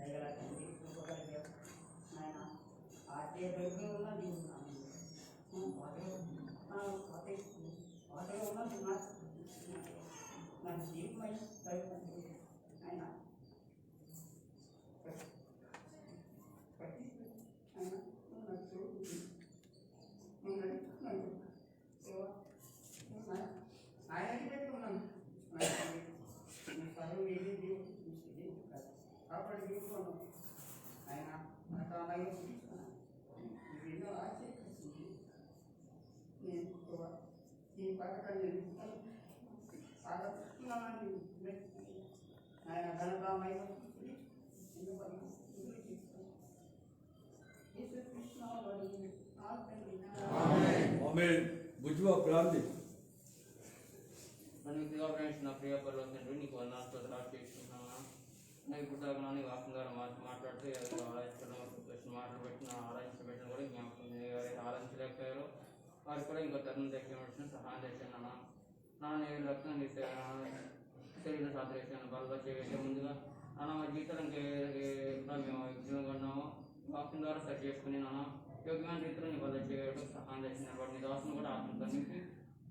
దయగల తండ్రి కృపగలిగే ఆయన ఆటే బయటే ఉన్న నీవు వాటిలో ఉన్న నా జీవితమై ఆయన ఆయన పెట్టి ఉన్నాను కాబట్టి తీసుకున్నాం ఆయన నాకు అలాగే తీసుకున్నాను ఎన్నో ఆశ్చర్యించింది నేను ఈ పథకాన్ని సాగతున్నానని ఆయన ఘనరామయ్య బుజ్జువా ప్రాంతి మనకి ఫ్రెండ్స్ నా ప్రియ పర్వతండి నీకు వందనాలు చేస్తున్నాను. నాకు ఇప్పుడు దాకా నీ వాక్యం ద్వారా మాట్లాడుతూ మాటలు పెట్టిన ఆరాధించబెట్టిన కూడా జ్ఞాపకం ఆరాధించలేకపోయారు. వారికి కూడా ఇంకో తరుణం తెచ్చిన సహాయం చేశాను. నేను రక్తం శరీర సాధన బలగా చేసే ముందుగా నాన్న మా జీవితాలు ఇంకా మేము యజ్ఞంగా ఉన్నాము. వాక్యం ద్వారా సరి చేసుకుని నాన్న యోగ్యమైన రీతిలో నీ బల చేయడం సహాయం చేసిన వాటి నీ దోషను కూడా ఆత్మకరించి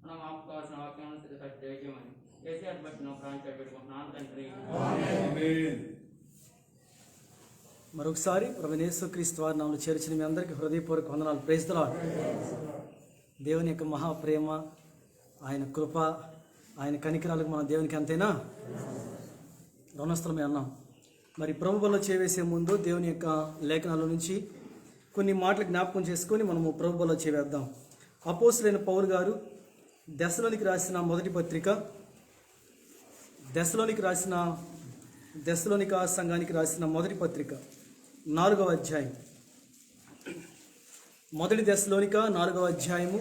మనం మాకు కావాల్సిన వాక్యాలను దయచేయమని కేసీఆర్ బట్టి నువ్వు ప్రాంతాలు పెట్టుకుంటున్నాను తండ్రి. మరొకసారి ప్రభువైన యేసుక్రీస్తు వారి నామములో చేర్చిన మీ అందరికీ హృదయపూర్వక వందనాలు. Praise the lord. దేవుని యొక్క మహాప్రేమ, ఆయన కృప, ఆయన కనికరాలకు మన దేవునికి అంతేనా రుణస్థలమే అన్నాం. మరి ప్రభువులో చేవేసే ముందు దేవుని యొక్క లేఖనాల నుంచి కొన్ని మాటలు జ్ఞాపకం చేసుకొని మనము ప్రభువులో చేవేద్దాం. అపోస్తులైన పౌలు గారు దెస్సలోనికి రాసిన మొదటి పత్రిక, దెస్సలోనిక సంఘానికి రాసిన మొదటి పత్రిక 4వ అధ్యాయం. మొదటి దెస్సలోనిక 4వ అధ్యాయము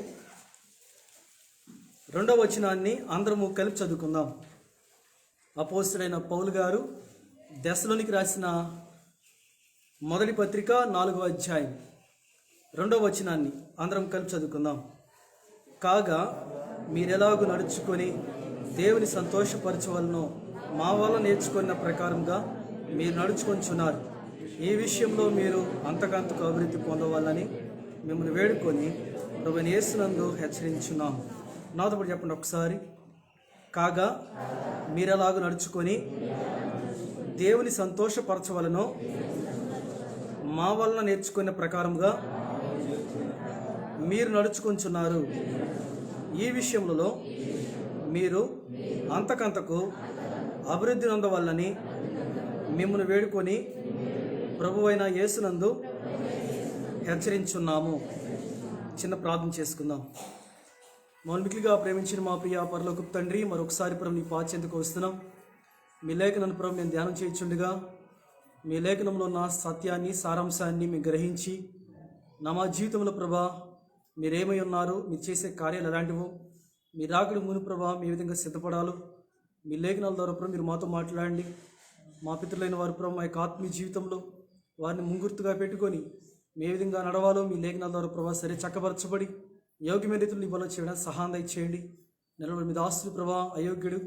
2వ వచనాన్ని అందరము కలిపి చదువుకుందాం. అపోస్తులైన పౌలు గారు దెస్సలోనికి రాసిన మొదటి పత్రిక 4వ అధ్యాయం 2వ వచనాన్ని అందరం కలిపి చదువుకుందాం. కాగా మీరెలాగూ నడుచుకొని దేవుని సంతోషపరచవలనో మా వల్ల నేర్చుకున్న ప్రకారంగా మీరు నడుచుకొంచున్నారు. ఈ విషయంలో మీరు అంతకంతకు అభివృద్ధి పొందవాలని మిమ్మల్ని వేడుకొని ప్రభువైన యేసునందు హెచ్చరించున్నాం. నాతో పాటు చెప్పండి ఒకసారి. కాగా మీరెలాగూ నడుచుకొని దేవుని సంతోషపరచవలనో మా వలన నేర్చుకున్న ప్రకారంగా మీరు నడుచుకొంచున్నారు. ఈ విషయంలో మీరు అంతకంతకు అభివృద్ధి నొందవల్లని మిమ్మల్ని వేడుకొని ప్రభువైన యేసునందు హెచ్చరించున్నాము. చిన్న ప్రార్థన చేసుకుందాం. మౌలికలుగా ప్రేమించిన మా ప్రియ పరలోకపు తండ్రి, మరొకసారి ప్రభు నీ పాచెందుకు వస్తున్నాం. మీ లేఖనం ప్రభు మేము ధ్యానం చేయించుండగా మీ లేఖనంలో ఉన్న సత్యాన్ని, సారాంశాన్ని మేము గ్రహించి మా జీవితంలో ప్రభా మీరేమై ఉన్నారు, మీరు చేసే కార్యాలు ఎలాంటివో, మీరు రాకడి మును ప్రభా మీ విధంగా సిద్ధపడాలి. మీ లేఖనాల ద్వారా ప్రభు మీరు మాతో మాట్లాడండి. మా పితరులైన వారు ప్రభు మా యొక్క ఆత్మీయ జీవితంలో వారిని ముంగుర్తుగా పెట్టుకొని ఏ విధంగా నడవాలో మీ లేఖనాల ద్వారా ప్రభా సరే చక్కపరచబడి యోగ్యమైన రీతిలో నీ బలో చేయడానికి సహాయం దయచేయండి. నిలబడి మీ దాసులు ప్రభా అయోగ్యుడు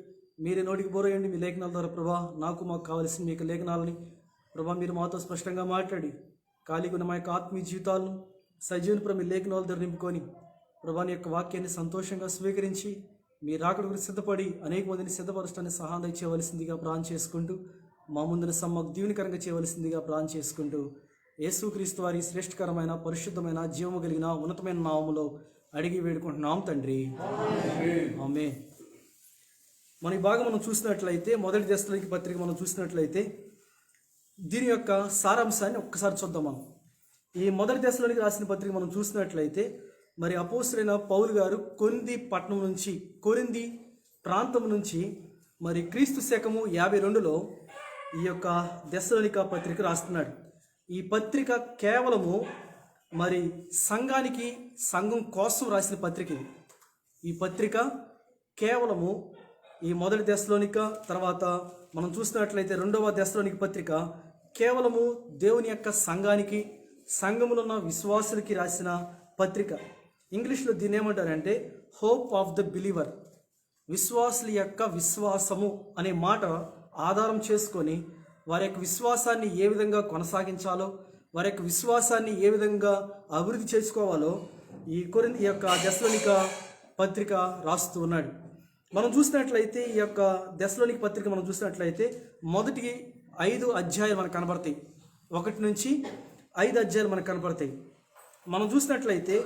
మీరే నోటికి బోరేయండి. మీ లేఖనాల ద్వారా ప్రభా మాకు కావలసిన మీ యొక్క లేఖనాలని ప్రభా మీరు మాతో స్పష్టంగా మాట్లాడి ఖాళీగా ఉన్న మా యొక్క ఆత్మీయ జీవితాలను సజీవుని ప్రభు మీ లేఖనాల ద్వారా నింపుకొని ప్రభా నీ యొక్క వాక్యాన్ని సంతోషంగా స్వీకరించి మీ రాకడ గురించి సిద్ధపడి అనేక మందిని సిద్ధపరచడానికి సహాయం చేయవలసిందిగా ప్రార్థన చేసుకుంటూ మా ముందున సమ్మకు దీవెనకరంగా చేయవలసిందిగా ప్రార్థన చేసుకుంటూ యేసుక్రీస్తు వారి శ్రేష్ఠకరమైన పరిశుద్ధమైన జీవము కలిగిన ఉన్నతమైన నామములో అడిగి వేడుకుంటున్నాం తండ్రి, ఆమేన్. మన ఈ భాగం మనం చూసినట్లయితే మొదటి దెస్సలోనిక పత్రిక మనం చూసినట్లయితే దీని యొక్క సారాంశాన్ని ఒక్కసారి చూద్దాం. మనం ఈ మొదటి దెస్సలోనిక రాసిన పత్రిక మనం చూసినట్లయితే మరి అపోస్తలుడైన పౌలు గారు కొరింథీ ప్రాంతం నుంచి మరి క్రీస్తు శకము 52లో ఈ యొక్క దెస్సలోనిక పత్రిక రాస్తున్నాడు. ఈ పత్రిక కేవలము మరి సంఘం కోసం రాసిన పత్రిక ఇది. ఈ పత్రిక కేవలము ఈ మొదటి దెస్సలోనిక, తర్వాత మనం చూసినట్లయితే 2వ దెస్సలోనిక పత్రిక కేవలము దేవుని యొక్క సంఘములో ఉన్న విశ్వాసులకి రాసిన పత్రిక. ఇంగ్లీష్లో దీన్ని ఏమంటారంటే హోప్ ఆఫ్ ద బిలీవర్, విశ్వాసుల యొక్క విశ్వాసము అనే మాట ఆధారం చేసుకొని వారి యొక్క విశ్వాసాన్ని ఏ విధంగా కొనసాగించాలో, వారి యొక్క విశ్వాసాన్ని ఏ విధంగా అభివృద్ధి చేసుకోవాలో ఈ యొక్క దశలోనిక పత్రిక రాస్తూ ఉన్నాడు. మనం చూసినట్లయితే ఈ యొక్క దశలోనిక పత్రిక మనం చూసినట్లయితే మొదటి 5 అధ్యాయాలు మనకు కనబడతాయి. 1 నుంచి 5 అధ్యాయాలు మనకు కనబడతాయి. మనం చూసినట్లయితే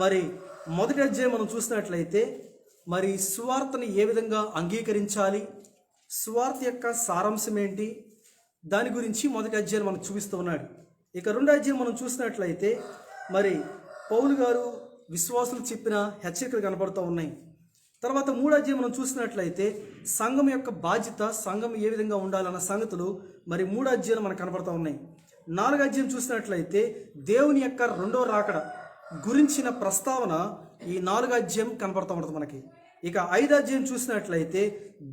మరి మొదటి అధ్యాయం మనం చూసినట్లయితే మరి సువార్తని ఏ విధంగా అంగీకరించాలి, సువార్త యొక్క సారాంశం ఏంటి, దాని గురించి మొదటి అధ్యాయం మనకు చూపిస్తూ ఉన్నాడు. ఇక 2వ అధ్యాయం మనం చూసినట్లయితే మరి పౌలు గారు విశ్వాసులు చెప్పిన హెచ్చరికలు కనబడుతూ ఉన్నాయి. తర్వాత 3వ అధ్యాయం మనం చూసినట్లయితే సంఘం యొక్క బాధ్యత, సంఘం ఏ విధంగా ఉండాలన్న సంగతులు మరి 3వ అధ్యాయం మనకు కనబడుతూ ఉన్నాయి. 4వ అధ్యాయం చూసినట్లయితే దేవుని యొక్క 2వ రాకడ గురించిన ప్రస్తావన ఈ 4వ అధ్యాయం కనబడుతూ ఉంటుంది మనకి. ఇక 5వ అధ్యాయం చూసినట్లయితే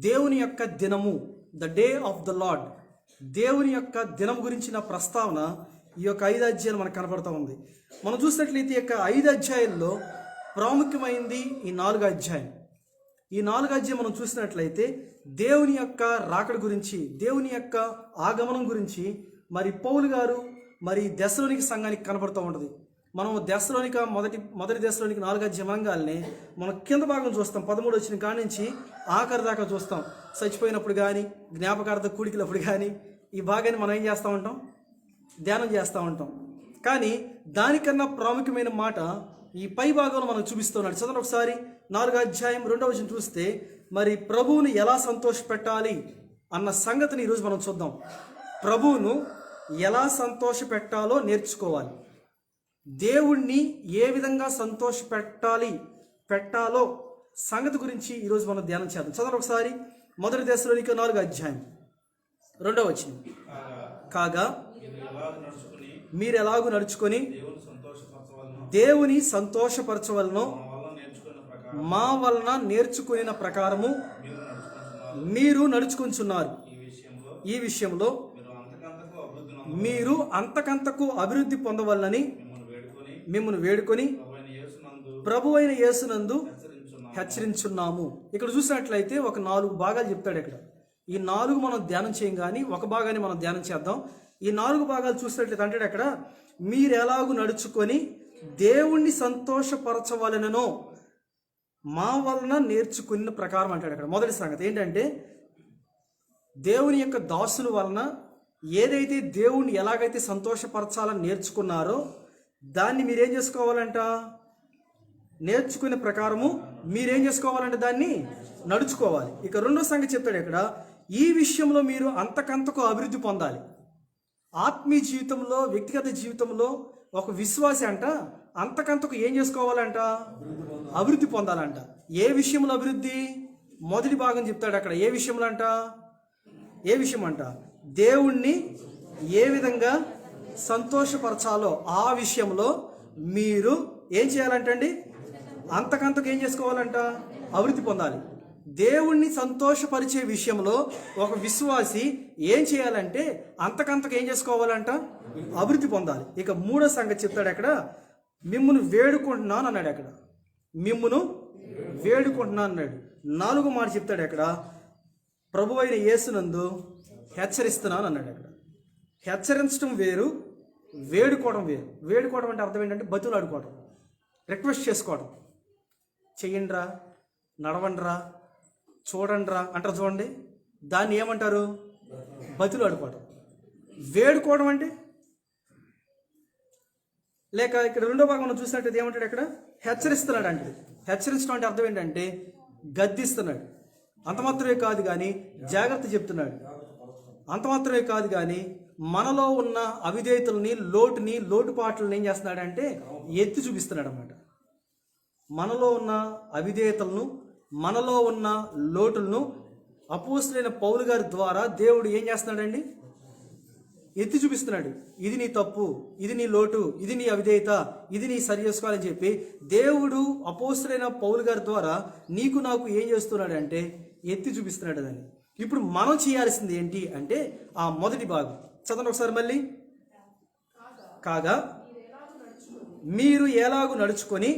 దేవుని యొక్క దినము, the day of the lord, దేవుని యొక్క దినం గురించిన ప్రస్తావన ఈ యొక్క 5 అధ్యాయం మనకు కనబడుతూ ఉంది. మనం చూసినట్లయితే ఈ యొక్క 5 అధ్యాయాల్లో ప్రాముఖ్యమైనది ఈ 4వ అధ్యాయం. ఈ 4వ అధ్యాయం మనం చూసినట్లయితే దేవుని యొక్క రాకడ గురించి, దేవుని యొక్క ఆగమనం గురించి మరి పౌలు గారు మరి దశలోనిక సంఘానికి కనబడుతూ ఉంటుంది. మనం దశలోనిక మొదటి దశలోనిక 4వ అధ్యాయం అనగానే మనం కింద భాగం చూస్తాం. 13 వచ్చిన కాడి నుంచి ఆఖరి దాకా చూస్తాం. చచ్చిపోయినప్పుడు కానీ, జ్ఞాపకార్థ కూడికలప్పుడు కానీ ఈ భాగాన్ని మనం ఏం చేస్తూ ఉంటాం, ధ్యానం చేస్తూ ఉంటాం. కానీ దానికన్నా ప్రాముఖ్యమైన మాట ఈ పై భాగంలో మనకు చూపిస్తున్నాడు. చదవండి ఒకసారి 4వ అధ్యాయం 2వ వచనం చూస్తే మరి ప్రభువును ఎలా సంతోషపెట్టాలి అన్న సంగతిని ఈరోజు మనం చూద్దాం. ప్రభువును ఎలా సంతోషపెట్టాలో నేర్చుకోవాలి. దేవుణ్ణి ఏ విధంగా పెట్టాలో సంగతి గురించి ఈరోజు మనం ధ్యానం చేద్దాం. చదవండి ఒకసారి మొదటి దశలోనిక 4వ అధ్యాయం 2వ వచనం. కాగా మీరు ఎలాగూ నడుచుకొని దేవుని సంతోషపరచవలనో మా వలన నేర్చుకున్న ప్రకారము మీరు నడుచుకుంటున్నారు. ఈ విషయంలో మీరు అంతకంతకు అభివృద్ధి పొందవలనని మిమ్మల్ని వేడుకొని ప్రభువైన యేసునందు హెచ్చరించున్నాము. ఇక్కడ చూసినట్లయితే ఒక 4 భాగాలు చెప్తాడు. ఇక్కడ ఈ 4 మనం ధ్యానం చేయం, కానీ ఒక భాగాన్ని మనం ధ్యానం చేద్దాం. ఈ 4 భాగాలు చూసినట్లయితే అంటాడు అక్కడ, మీరు ఎలాగూ నడుచుకొని దేవుణ్ణి సంతోషపరచవలననో మా వలన నేర్చుకున్న ప్రకారం అంటాడు. అక్కడ మొదటి సంగతి ఏంటంటే దేవుని యొక్క దాసుల వలన ఏదైతే దేవుణ్ణి ఎలాగైతే సంతోషపరచాలని నేర్చుకున్నారో దాన్ని మీరేం చేసుకోవాలంట, నేర్చుకునే ప్రకారము మీరేం చేసుకోవాలంటే దాన్ని నడుచుకోవాలి. ఇక 2వ సంగతి చెప్తాడు ఇక్కడ, ఈ విషయంలో మీరు అంతకంతకు అభివృద్ధి పొందాలి. ఆత్మీయ జీవితంలో, వ్యక్తిగత జీవితంలో ఒక విశ్వాసి అంట అంతకంతకు ఏం చేసుకోవాలంట, అభివృద్ధి పొందాలంట. ఏ విషయంలో అభివృద్ధి? మొదటి భాగం చెప్తాడు అక్కడ. ఏ విషయంలో అంట, ఏ విషయం అంట, దేవుణ్ణి ఏ విధంగా సంతోషపరచాలో ఆ విషయంలో మీరు ఏం చేయాలంటండి, అంతకంతకు ఏం చేసుకోవాలంట, అభివృద్ధి పొందాలి. దేవుణ్ణి సంతోషపరిచే విషయంలో ఒక విశ్వాసి ఏం చేయాలంటే అంతకంతకు ఏం చేసుకోవాలంట, అభివృద్ధి పొందాలి. ఇక 3వ సంగతి చెప్తాడు అక్కడ, మిమ్మును వేడుకుంటున్నాను అన్నాడు. అక్కడ మిమ్మును వేడుకుంటున్నాను అన్నాడు. 4వ మాట చెప్తాడు అక్కడ, ప్రభువైన యేసునందు హెచ్చరిస్తున్నాను అన్నాడు. అక్కడ హెచ్చరించడం వేరు, వేడుకోవడం వేరు. వేడుకోవడం అంటే అర్థం ఏంటంటే బతులాడుకోవడం, రిక్వెస్ట్ చేసుకోవడం. చెయ్యండిరా, నడవండిరా, చూడండిరా అంటారు చూడండి, దాన్ని ఏమంటారు, బతులాడుకోవడం. వేడుకోవడం అంటే లేక ఇక్కడ 2వ భాగం మనం చూసినట్టు ఏమంటాడు అక్కడ, హెచ్చరిస్తున్నాడు అంటే. హెచ్చరించడం అంటే అర్థం ఏంటంటే గద్దిస్తున్నాడు. అంత మాత్రమే కాదు కానీ జాగ్రత్త చెప్తున్నాడు. అంత మాత్రమే కాదు కానీ మనలో ఉన్న అవిధేయతల్ని, లోటుపాట్లని ఏం చేస్తున్నాడంటే ఎత్తి చూపిస్తున్నాడు అన్నమాట. మనలో ఉన్న అవిధేయతలను, మనలో ఉన్న లోటులను అపోస్తలుడైన పౌలు గారి ద్వారా దేవుడు ఏం చేస్తున్నాడండి, ఎత్తి చూపిస్తున్నాడు. ఇది నీ తప్పు, ఇది నీ లోటు, ఇది నీ అవిధేయత, ఇది నీ సరి చేసుకోవాలని చెప్పి దేవుడు అపోస్తలుడైన పౌలు గారి ద్వారా నీకు నాకు ఏం చేస్తున్నాడు అంటే ఎత్తి చూపిస్తున్నాడు దాన్ని. ఇప్పుడు మనం చేయాల్సింది ఏంటి అంటే ఆ మొదటి భాగం చదవండి ఒకసారి మళ్ళీ. కాగా మీరు ఎలాగూ నడుచుకొని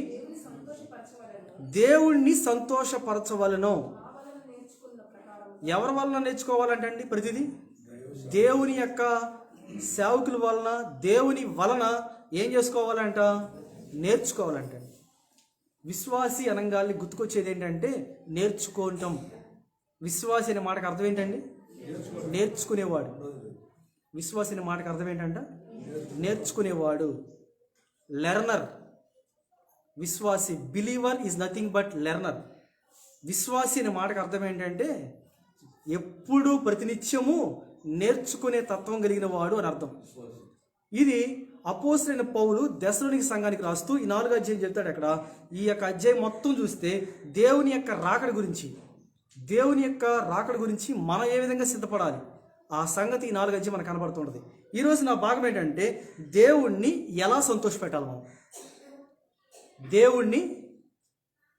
దేవుణ్ణి సంతోషపరచవలనో. ఎవరి వలన నేర్చుకోవాలంటే అండి ప్రతిదీ దేవుని యొక్క సేవకుల వలన, దేవుని వలన ఏం చేసుకోవాలంట? నేర్చుకోవాలంట. విశ్వాసి అనగాల్ని గుర్తుకొచ్చేది ఏంటంటే నేర్చుకోవటం. విశ్వాసి అనే మాటకు అర్థం ఏంటండి? నేర్చుకునేవాడు. విశ్వాసి అనే మాటకు అర్థం ఏంటంట? నేర్చుకునేవాడు, లెర్నర్. విశ్వాసి, believer is nothing but learner. విశ్వాసి అనే మాటకు అర్థం ఏంటంటే ఎప్పుడూ ప్రతినిత్యము నేర్చుకునే తత్వం కలిగిన వాడు అని అర్థం. ఇది అపోస్తలుడైన పౌలు దెస్సలోనిక సంఘానికి రాస్తూ ఈ 4వ అధ్యాయం చెప్తాడు. అక్కడ ఈ యొక్క అధ్యాయం మొత్తం చూస్తే దేవుని యొక్క రాకడ గురించి, దేవుని యొక్క రాకడ గురించి మనం ఏ విధంగా సిద్ధపడాలి ఆ సంగతి ఈ 4వ అధ్యాయం మనకు కనబడుతుంటుంది. ఈరోజు నా భాగం ఏంటంటే దేవుణ్ణి ఎలా సంతోషపెట్టాలి మనం. దేవుణ్ణి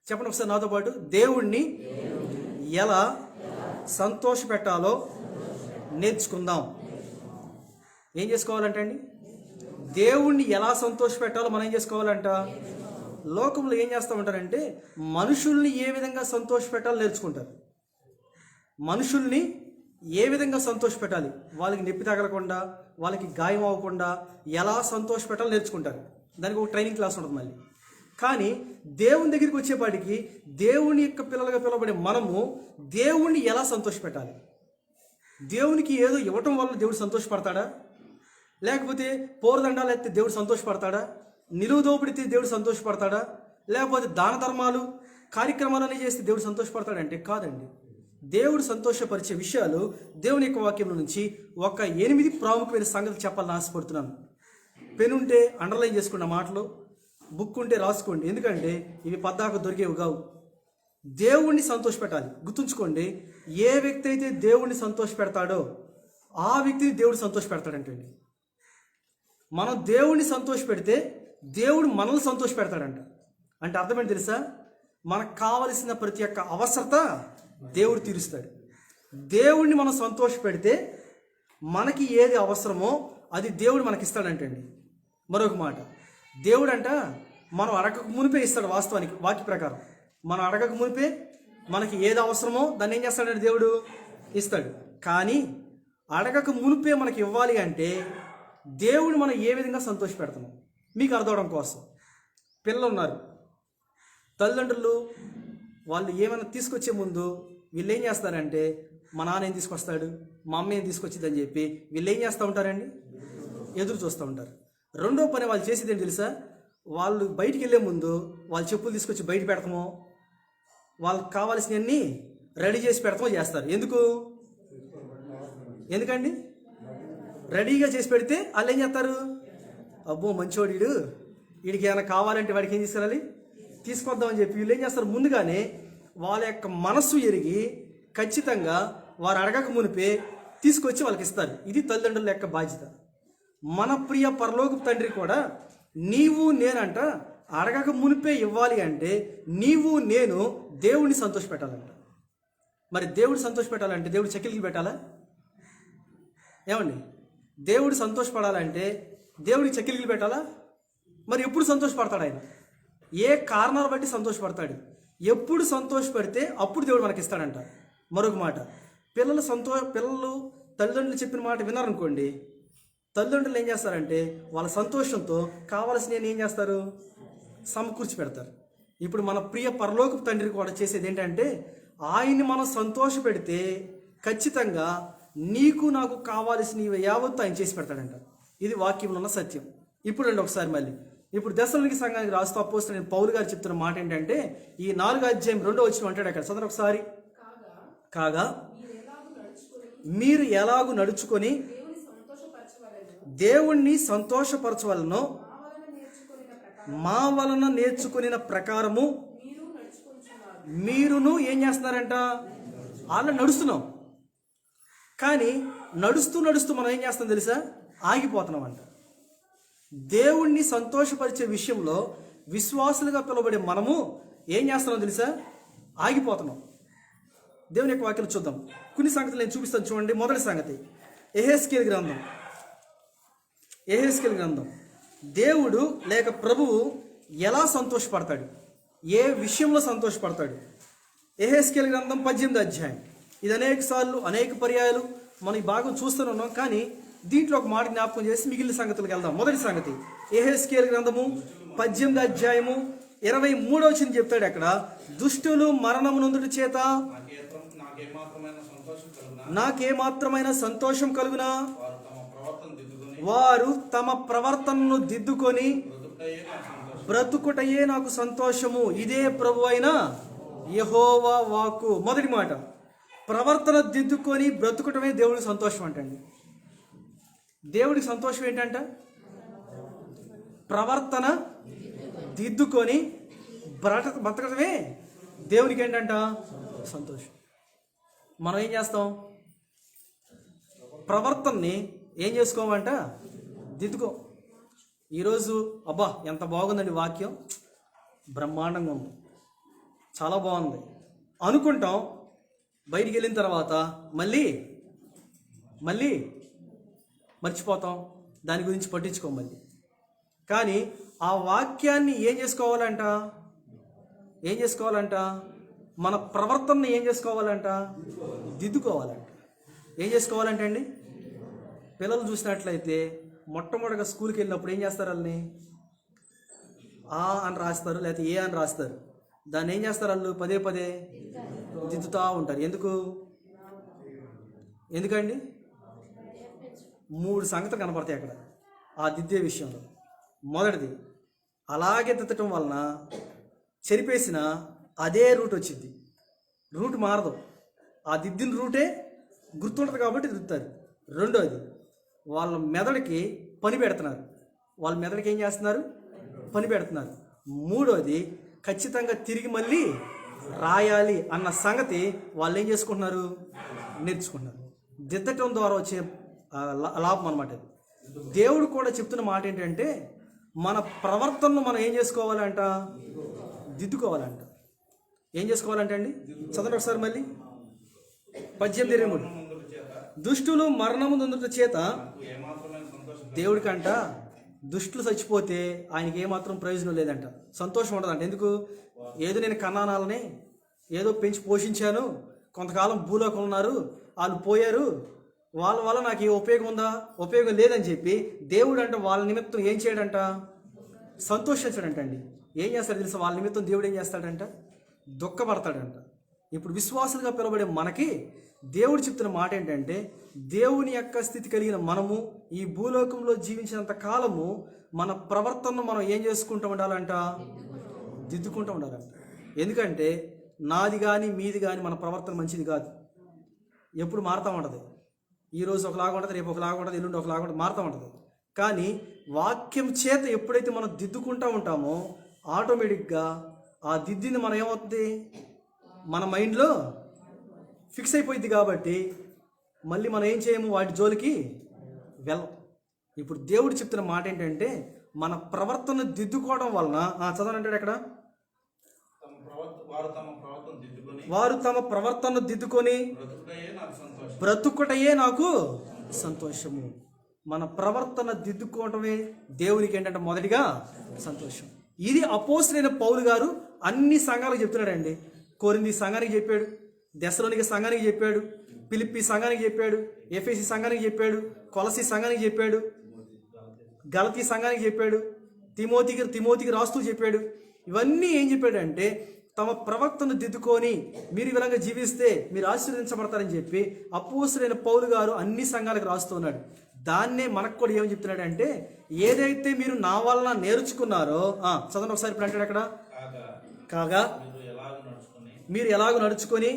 చెప్పండి ఒకసారి నాతో పాటు, దేవుణ్ణి ఎలా సంతోషపెట్టాలో నేర్చుకుందాం. ఏం చేసుకోవాలంటే అండి, దేవుణ్ణి ఎలా సంతోషపెట్టాలో మనం ఏం చేసుకోవాలంట? లోకంలో ఏం చేస్తూ ఉంటారంటే మనుషుల్ని ఏ విధంగా సంతోషపెట్టాలో నేర్చుకుంటారు. మనుషుల్ని ఏ విధంగా సంతోషపెట్టాలి, వాళ్ళకి నొప్పి తగలకుండా, వాళ్ళకి గాయం అవ్వకుండా ఎలా సంతోషపెట్టాలో నేర్చుకుంటారు. దానికి ఒక ట్రైనింగ్ క్లాస్ ఉంటుంది మళ్ళీ. కానీ దేవుని దగ్గరికి వచ్చేపాటికి దేవుని యొక్క పిల్లలుగా పిలవబడే మనము దేవుణ్ణి ఎలా సంతోషపెట్టాలి? దేవునికి ఏదో ఇవ్వటం వల్ల దేవుడు సంతోషపడతాడా? లేకపోతే పోరదండాలు ఎత్తే దేవుడు సంతోషపడతాడా? నిలువు దోపిడితే దేవుడు సంతోషపడతాడా? లేకపోతే దాన ధర్మాలు కార్యక్రమాలన్నీ చేస్తే దేవుడు సంతోషపడతాడంటే కాదండి. దేవుడు సంతోషపరిచే విషయాలు దేవుని యొక్క వాక్యం నుంచి ఒక 8 ప్రాముఖ్యమైన సంగతులు చెప్పాలని ఆశపడుతున్నాను. పెన్ ఉంటే అండర్లైన్ చేసుకున్న మాటలు, బుక్ ఉంటే రాసుకోండి, ఎందుకంటే ఇవి పద్దాకు దొరికేవి కావు. దేవుణ్ణి సంతోషపెట్టాలి. గుర్తుంచుకోండి, ఏ వ్యక్తి అయితే దేవుణ్ణి సంతోషపెడతాడో ఆ వ్యక్తిని దేవుడు సంతోషపెడతాడంటండి. మనం దేవుణ్ణి సంతోషపెడితే దేవుడు మనల్ని సంతోషపెడతాడంట. అంటే అర్థమేంటి తెలుసా? మనకు కావలసిన ప్రతి ఒక్క అవసరత దేవుడు తీరుస్తాడు. దేవుణ్ణి మనం సంతోషపెడితే మనకి ఏది అవసరమో అది దేవుడు మనకిస్తాడంటండి. మరొక మాట, దేవుడు అంట మనం అడగక మునిపే ఇస్తాడు. వాస్తవానికి వాక్య ప్రకారం మనం అడగక మునిపే మనకి ఏది అవసరమో దాన్ని ఏం చేస్తాడంటే దేవుడు ఇస్తాడు. కానీ అడగక మునిపే మనకి ఇవ్వాలి అంటే దేవుడు మనం ఏ విధంగా సంతోషపెడతాము మీకు అర్థం కోసం. పిల్లలు ఉన్నారు, తల్లిదండ్రులు వాళ్ళు ఏమైనా తీసుకొచ్చే ముందు వీళ్ళు ఏం చేస్తారంటే మా నాన్న ఏం తీసుకొస్తాడు, మా అమ్మ ఏం తీసుకొచ్చింది అని చెప్పి వీళ్ళు ఏం చేస్తూ ఉంటారండి? ఎదురు చూస్తూ ఉంటారు. రెండో పని వాళ్ళు చేసేది ఏంటి తెలుసా? వాళ్ళు బయటికి వెళ్ళే ముందు వాళ్ళ చెప్పులు తీసుకొచ్చి బయట పెడతామో, వాళ్ళకి కావాల్సినవన్నీ రెడీ చేసి పెడతామో చేస్తారు. ఎందుకండి? రెడీగా చేసి పెడితే వాళ్ళు ఏం చేస్తారు? అబ్బో మంచోడు వీడికి ఏమైనా కావాలంటే వాడికి ఏం తీసుకురాలి, తీసుకొద్దామని చెప్పి వీళ్ళు ఏం చేస్తారు? ముందుగానే వాళ్ళ యొక్క మనస్సు ఎరిగి ఖచ్చితంగా వారు అడగక మునిపే తీసుకొచ్చి వాళ్ళకి ఇస్తారు. ఇది తల్లిదండ్రుల యొక్క బాధ్యత. మన ప్రియ పరలోకపు తండ్రి కూడా నీవు నేనంట అడగక మునిపే ఇవ్వాలి అంటే నీవు నేను దేవుడిని సంతోషపెట్టాలంట. మరి దేవుడు సంతోషపెట్టాలంటే దేవుడు చెక్కిలికి పెట్టాలా? ఏమండి? దేవుడు సంతోషపడాలంటే దేవుడికి చెక్కిలికి పెట్టాలా? మరి ఎప్పుడు సంతోషపడతాడు ఆయన? ఏ కారణాలు బట్టి సంతోషపడతాడు? ఎప్పుడు సంతోషపడితే అప్పుడు దేవుడు మనకి ఇస్తాడంట. మరొక మాట, పిల్లలు తల్లిదండ్రులు చెప్పిన మాట విన్నారనుకోండి, తల్లిదండ్రులు ఏం చేస్తారంటే వాళ్ళ సంతోషంతో కావాల్సినవి ఏం చేస్తారు? సమకూర్చి పెడతారు. ఇప్పుడు మన ప్రియ పరలోకపు తండ్రి కూడా చేసేది ఏంటంటే ఆయన్ని మనం సంతోష పెడితే ఖచ్చితంగా నీకు నాకు కావాల్సినవి యావత్తు ఆయన చేసి పెడతాడంట. ఇది వాక్యంలో ఉన్న సత్యం. ఇప్పుడు రండి ఒకసారి మళ్ళీ. ఇప్పుడు దెస్సలోనిక సంఘానికి రాస్తూ అపోస్తలుడైన పౌలు గారు చెప్తున్న మాట ఏంటంటే ఈ 4వ అధ్యాయం 2వ వచనం అంటాడు. అక్కడ చదవండి ఒకసారి. కాగా మీరు ఎలాగూ నడుచుకొని దేవుణ్ణి సంతోషపరచవలనో మా వలన నేర్చుకుని ప్రకారము మీరును ఏం చేస్తున్నారంట? అలా నడుస్తున్నాం. కానీ నడుస్తూ నడుస్తూ మనం ఏం చేస్తాం తెలుసా? ఆగిపోతున్నాం అంట. దేవుణ్ణి సంతోషపరిచే విషయంలో విశ్వాసులుగా పిలువబడే మనము ఏం చేస్తున్నాం తెలుసా? ఆగిపోతున్నాం. దేవుని యొక్క వాక్యం చూద్దాం. కొన్ని సంగతులు నేను చూపిస్తాను చూడండి. మొదటి సంగతి యెహెజ్కేలు గ్రంథం. దేవుడు లేక ప్రభువు ఎలా సంతోషపడతాడు, ఏ విషయంలో సంతోషపడతాడు? యెహెజ్కేలు గ్రంథం 18వ అధ్యాయం. ఇది అనేక సార్లు అనేక పర్యాయాలు మనం ఈ భాగం చూస్తూనే ఉన్నాం. కానీ దీంట్లో ఒక మాట జ్ఞాపకం చేసి మిగిలిన సంగతులకు వెళ్దాం. మొదటి సంగతి యెహెజ్కేలు గ్రంథము 18వ అధ్యాయము 23వ చెప్తాడు. అక్కడ దుష్టులు మరణము నొందుట చేత నాకేమాత్రమైన సంతోషం కలుగునా, వారు తమ ప్రవర్తనను దిద్దుకొని బ్రతుకుటయే నాకు సంతోషము. ఇదే ప్రభు అయిన యెహోవా వాక్కు. మొదటి మాట, ప్రవర్తన దిద్దుకొని బ్రతుకుటమే దేవుడికి సంతోషం అంటండి. దేవుడికి సంతోషం ఏంటంట? ప్రవర్తన దిద్దుకొని బ్రతకటమే దేవునికి ఏంటంట? సంతోషం. మనం ఏం చేస్తాం? ప్రవర్తనని ఏం చేసుకోమంట? దిద్దుకో. ఈరోజు అబ్బా ఎంత బాగుందండి వాక్యం, బ్రహ్మాండంగా ఉంది, చాలా బాగుంది అనుకుంటాం. బయటికి వెళ్ళిన తర్వాత మళ్ళీ మర్చిపోతాం, దాని గురించి పట్టించుకోం మళ్ళీ. కానీ ఆ వాక్యాన్ని ఏం చేసుకోవాలంట? మన ప్రవర్తనని ఏం చేసుకోవాలంట? దిద్దుకోవాలంట. ఏం చేసుకోవాలంటే అండి, పిల్లలు చూసినట్లయితే మొట్టమొదటిగా స్కూల్కి వెళ్ళినప్పుడు ఏం చేస్తారు? వాళ్ళని ఆ అని రాస్తారు, లేకపోతే ఏ అని రాస్తారు. దాన్ని ఏం చేస్తారు? వాళ్ళు పదే పదే దిద్దుతూ ఉంటారు. ఎందుకండి? 3 సంగతులు కనపడతాయి అక్కడ ఆ దిద్దే విషయంలో. మొదటిది, అలాగే దిద్దటం వలన చెరిపేసిన అదే రూట్ వచ్చింది, రూట్ మారదు. ఆ దిద్దిన రూటే గుర్తుంటుంది కాబట్టి దిద్దుతారు. రెండోది, వాళ్ళ మెదడుకి పని పెడుతున్నారు. వాళ్ళ మెదడుకి ఏం చేస్తున్నారు? పని పెడుతున్నారు. మూడోది, ఖచ్చితంగా తిరిగి మళ్ళీ రాయాలి అన్న సంగతి వాళ్ళు ఏం చేసుకుంటున్నారు? నేర్చుకుంటున్నారు. దిద్దటం ద్వారా వచ్చే లాభం అన్నమాట. దేవుడు కూడా చెప్తున్న మాట ఏంటంటే, మన ప్రవర్తనను మనం ఏం చేసుకోవాలంట? దిద్దుకోవాలంట. ఏం చేసుకోవాలంటే అండి, చదవండి ఒకసారి మళ్ళీ. 18:23, దుష్టులు మరణము నొందుట చేత. దేవుడికంట దుష్టులు చచ్చిపోతే ఆయనకి ఏమాత్రం ప్రయోజనం లేదంట, సంతోషం ఉండదంట. ఎందుకు? ఏదో నేను కన్నానాలని ఏదో పెంచి పోషించాను, కొంతకాలం భూలోకం ఉన్నారు, వాళ్ళు పోయారు, వాళ్ళ వల్ల నాకు ఏ ఉపయోగం ఉందా? ఉపయోగం లేదని చెప్పి దేవుడు అంట వాళ్ళ నిమిత్తం ఏం చేయడంట? సంతోషించడంట అండి. ఏం చేస్తాడు తెలుసా? వాళ్ళ నిమిత్తం దేవుడు ఏం చేస్తాడంట? దుఃఖపడతాడంట. ఇప్పుడు విశ్వాసులుగా పిలవబడే మనకి దేవుడు చెప్తున్న మాట ఏంటంటే, దేవుని యొక్క స్థితి కలిగిన మనము ఈ భూలోకంలో జీవించినంత కాలము మన ప్రవర్తనను మనం ఏం చేసుకుంటూ ఉండాలంట? దిద్దుకుంటూ ఉండాలంట. ఎందుకంటే నాది కానీ మీది కానీ మన ప్రవర్తన మంచిది కాదు, ఎప్పుడు మారుతూ ఉంటుంది. ఈరోజు ఒకలాగా ఉంటుంది, రేపు ఒకలాగా ఉంటుంది, ఎల్లుండి ఒకలాగా ఉంటుంది, మారుతూ ఉంటుంది. కానీ వాక్యం చేత ఎప్పుడైతే మనం దిద్దుకుంటూ ఉంటామో ఆటోమేటిక్గా ఆ దిద్దింది మనం ఏమవుతుంది? మన మైండ్లో ఫిక్స్ అయిపోయింది. కాబట్టి మళ్ళీ మనం ఏం చేయము? వాటి జోలికి వెళ్ళం. ఇప్పుడు దేవుడు చెప్తున్న మాట ఏంటంటే, మన ప్రవర్తన దిద్దుకోవడం వలన చదవనంటాడు అక్కడ, వారు తమ ప్రవర్తన దిద్దుకొని బ్రతుకుటయే నాకు సంతోషము. మన ప్రవర్తన దిద్దుకోవటమే దేవునికి ఏంటంటే మొదటిగా సంతోషం. ఇది అపోస్తలుడైన పౌలు గారు అన్ని సంఘాలకు చెప్తున్నాడండి. కొరింథీ సంఘానికి చెప్పాడు, దెస్సలోనిక సంఘానికి చెప్పాడు, ఫిలిప్పీ సంఘానికి చెప్పాడు, ఎఫెసీ సంఘానికి చెప్పాడు, కొలసీ సంఘానికి చెప్పాడు, గలతీ సంఘానికి చెప్పాడు, తిమోతికి రాస్తూ చెప్పాడు. ఇవన్నీ ఏం చెప్పాడంటే, తమ ప్రవక్తను దిద్దుకొని మీరు ఈ విధంగా జీవిస్తే మీరు ఆశీర్వదించబడతారని చెప్పి అపోస్తలుడైన పౌలు గారు అన్ని సంఘాలకు రాస్తున్నాడు. దాన్నే మనకు కూడా ఏమని చెప్తున్నాడంటే, ఏదైతే మీరు నా వలన నేర్చుకున్నారో చదవండి ఒకసారి. ఇప్పుడు అంటాడు అక్కడ, కాగా మీరు ఎలాగో నడుచుకొని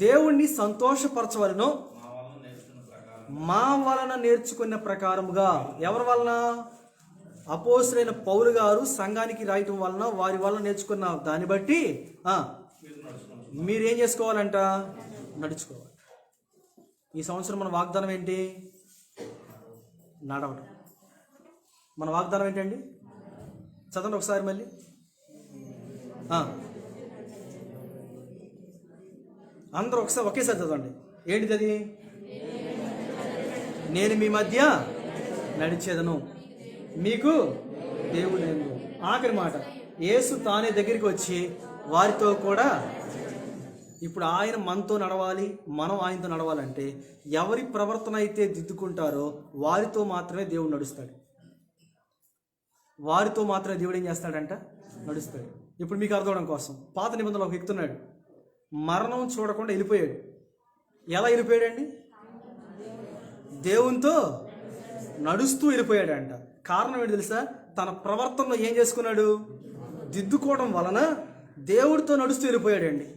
దేవుణ్ణి సంతోషపరచవలనో మా వలన నేర్చుకున్న ప్రకారముగా. ఎవరి వలన? అపోస్తలుడైన పౌలు గారు సంఘానికి రాయటం వలన, వారి వలన నేర్చుకున్న దాన్ని బట్టి మీరేం చేసుకోవాలంట? నడుచుకోవాలి. ఈ సంవత్సరం మన వాగ్దానం ఏంటి? నడవడం. మన వాగ్దానం ఏంటండి? చదవండి ఒకసారి మళ్ళీ. అందరూ ఒకసారి ఒకేసారి చదవండి. ఏంటిది అది? నేను మీ మధ్య నడిచేదను, మీకు దేవుడు. ఆఖరి మాట, యేసు తానే దగ్గరికి వచ్చి వారితో కూడా ఇప్పుడు ఆయన మనతో నడవాలి, మనం ఆయనతో నడవాలంటే ఎవరి ప్రవర్తన అయితే దిద్దుకుంటారో వారితో మాత్రమే దేవుడు నడుస్తాడు. వారితో మాత్రమే దేవుడు ఏం చేస్తాడంట? నడుస్తాడు. ఇప్పుడు మీకు అర్థం కోసం పాత నిబంధనలో ఒక వ్యక్తి ఉన్నాడు, మరణం చూడకుండా వెళ్ళిపోయాడు. ఎలా వెళ్ళిపోయాడండి? దేవునితో నడుస్తూ వెళ్ళిపోయాడంట. కారణం ఏంటి తెలుసా? తన ప్రవర్తనలో ఏం చేసుకున్నాడు? దిద్దుకోవడం వలన దేవుడితో నడుస్తూ వెళ్ళిపోయాడండి.